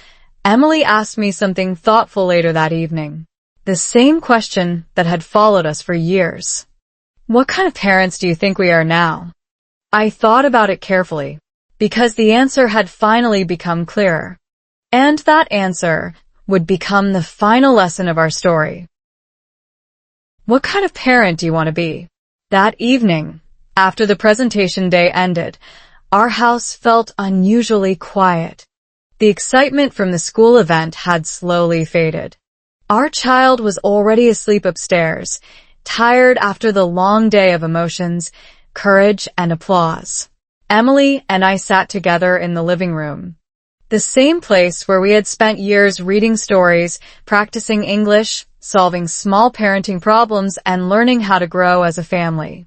Emily asked me something thoughtful later that evening. The same question that had followed us for years. What kind of parents do you think we are now? I thought about it carefully, because the answer had finally become clearer. And that answer would become the final lesson of our story. What kind of parent do you want to be? That evening, after the presentation day ended, our house felt unusually quiet. The excitement from the school event had slowly faded. Our child was already asleep upstairs, tired after the long day of emotions, courage, and applause. Emily and I sat together in the living room, the same place where we had spent years reading stories, practicing English, solving small parenting problems, and learning how to grow as a family.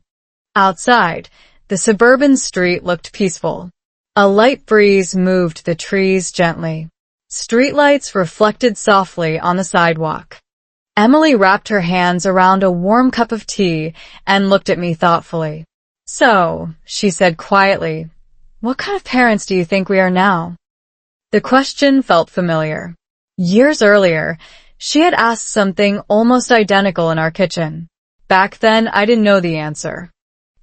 Outside, the suburban street looked peaceful. A light breeze moved the trees gently. Streetlights reflected softly on the sidewalk. Emily wrapped her hands around a warm cup of tea and looked at me thoughtfully. So, she said quietly, what kind of parents do you think we are now? The question felt familiar. Years earlier, she had asked something almost identical in our kitchen. Back then, I didn't know the answer.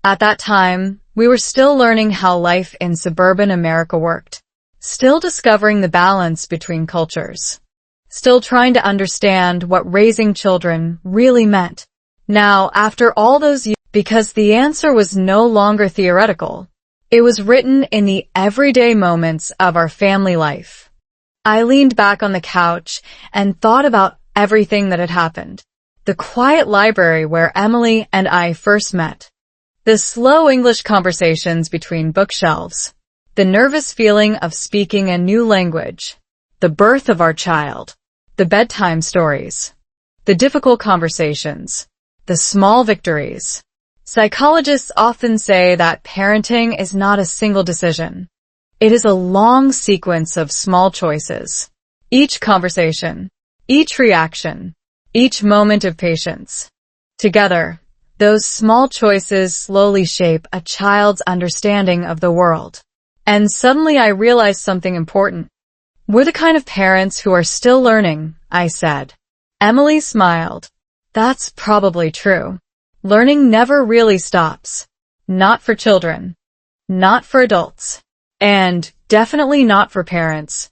At that time, we were still learning how life in suburban America worked. Still discovering the balance between cultures. Still trying to understand what raising children really meant. Now, after all those years, because the answer was no longer theoretical, it was written in the everyday moments of our family life. I leaned back on the couch and thought about everything that had happened. The quiet library where Emily and I first met. The slow English conversations between bookshelves. The nervous feeling of speaking a new language. The birth of our child. The bedtime stories. The difficult conversations. The small victories. Psychologists often say that parenting is not a single decision. It is a long sequence of small choices. Each conversation, each reaction, each moment of patience. Together, those small choices slowly shape a child's understanding of the world. And suddenly I realized something important. We're the kind of parents who are still learning, I said. Emily smiled. That's probably true. Learning never really stops. Not for children. Not for adults. And definitely not for parents.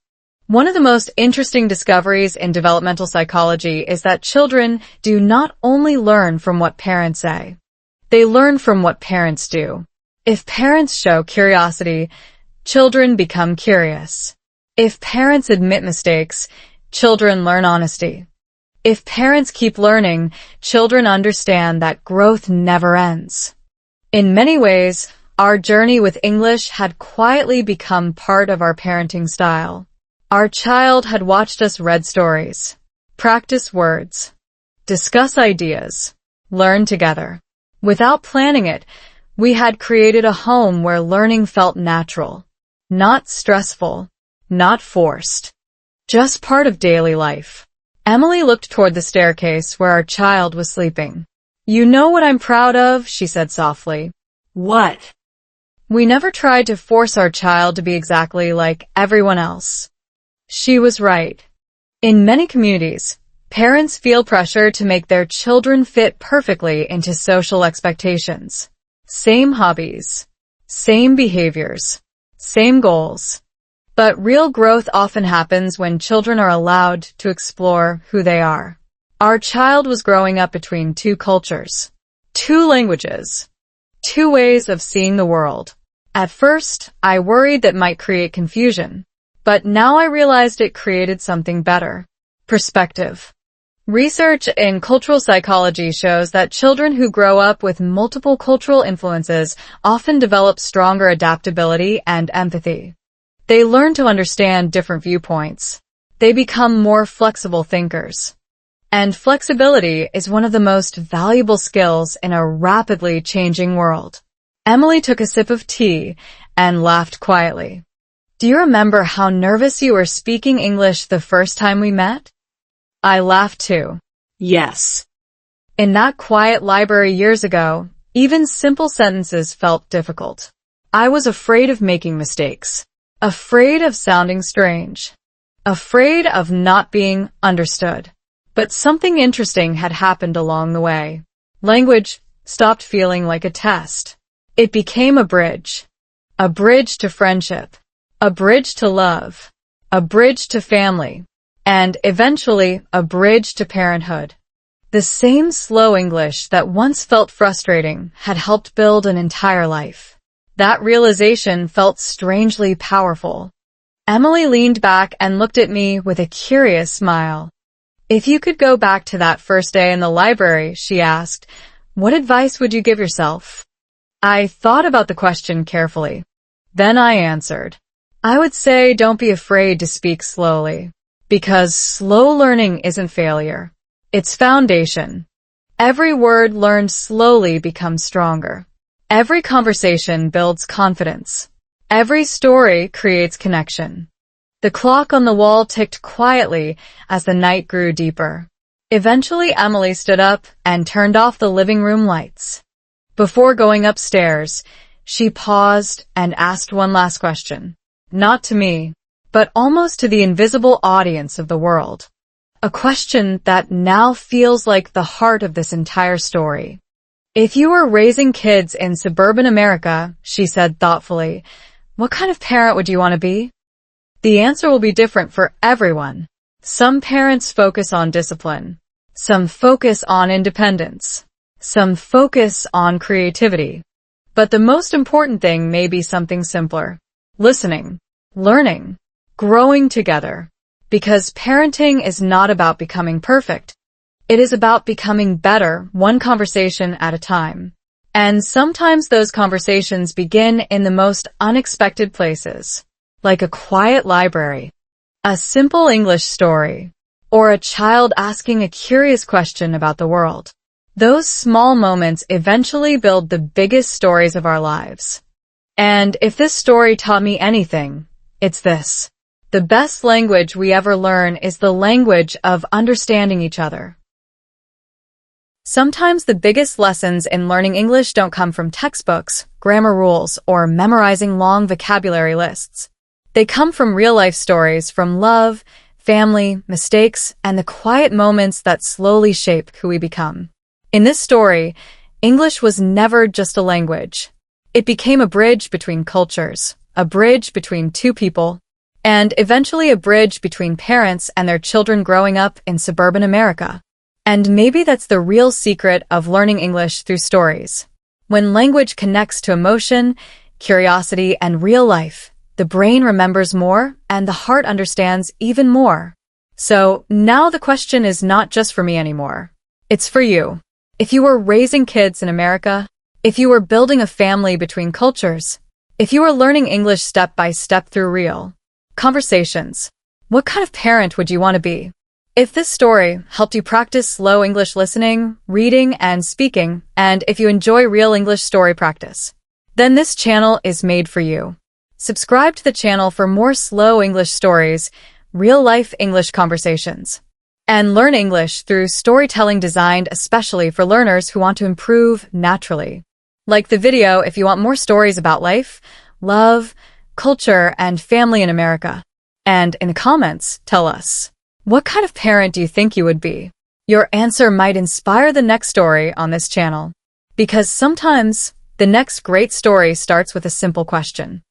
One of the most interesting discoveries in developmental psychology is that children do not only learn from what parents say. They learn from what parents do. If parents show curiosity, children become curious. If parents admit mistakes, children learn honesty. If parents keep learning, children understand that growth never ends. In many ways, our journey with English had quietly become part of our parenting style. Our child had watched us read stories, practice words, discuss ideas, learn together. Without planning it, we had created a home where learning felt natural, not stressful, not forced, just part of daily life. Emily looked toward the staircase where our child was sleeping. You know what I'm proud of, she said softly. What? We never tried to force our child to be exactly like everyone else. She was right. In many communities, parents feel pressure to make their children fit perfectly into social expectations. Same hobbies, same behaviors, same goals. But real growth often happens when children are allowed to explore who they are. Our child was growing up between two cultures, two languages, two ways of seeing the world. At first, I worried that might create confusion. But now I realized it created something better. Perspective. Research in cultural psychology shows that children who grow up with multiple cultural influences often develop stronger adaptability and empathy. They learn to understand different viewpoints. They become more flexible thinkers. And flexibility is one of the most valuable skills in a rapidly changing world. Emily took a sip of tea and laughed quietly. Do you remember how nervous you were speaking English the first time we met? I laughed too. Yes. In that quiet library years ago, even simple sentences felt difficult. I was afraid of making mistakes, afraid of sounding strange, afraid of not being understood. But something interesting had happened along the way. Language stopped feeling like a test. It became a bridge to friendship. A bridge to love, a bridge to family, and eventually a bridge to parenthood. The same slow English that once felt frustrating had helped build an entire life. That realization felt strangely powerful. Emily leaned back and looked at me with a curious smile. If you could go back to that first day in the library, she asked, what advice would you give yourself? I thought about the question carefully. Then I answered. I would say don't be afraid to speak slowly, because slow learning isn't failure. It's foundation. Every word learned slowly becomes stronger. Every conversation builds confidence. Every story creates connection. The clock on the wall ticked quietly as the night grew deeper. Eventually, Emily stood up and turned off the living room lights. Before going upstairs, she paused and asked one last question. Not to me, but almost to the invisible audience of the world. A question that now feels like the heart of this entire story. If you were raising kids in suburban America, she said thoughtfully, what kind of parent would you want to be? The answer will be different for everyone. Some parents focus on discipline. Some focus on independence. Some focus on creativity. But the most important thing may be something simpler. Listening, learning, growing together. Because parenting is not about becoming perfect. It is about becoming better, one conversation at a time. And sometimes those conversations begin in the most unexpected places, like a quiet library, a simple English story, or a child asking a curious question about the world. Those small moments eventually build the biggest stories of our lives. And if this story taught me anything, it's this. The best language we ever learn is the language of understanding each other. Sometimes the biggest lessons in learning English don't come from textbooks, grammar rules, or memorizing long vocabulary lists. They come from real-life stories, from love, family, mistakes, and the quiet moments that slowly shape who we become. In this story, English was never just a language. It became a bridge between cultures, a bridge between two people, and eventually a bridge between parents and their children growing up in suburban America. And maybe that's the real secret of learning English through stories. When language connects to emotion, curiosity, and real life, the brain remembers more and the heart understands even more. So now the question is not just for me anymore. It's for you. If you were raising kids in America, if you were building a family between cultures, if you were learning English step by step through real conversations, what kind of parent would you want to be? If this story helped you practice slow English listening, reading, and speaking, and if you enjoy real English story practice, then this channel is made for you. Subscribe to the channel for more slow English stories, real-life English conversations, and learn English through storytelling designed especially for learners who want to improve naturally. Like the video if you want more stories about life, love, culture, and family in America. And in the comments, tell us, what kind of parent do you think you would be? Your answer might inspire the next story on this channel. Because sometimes, the next great story starts with a simple question.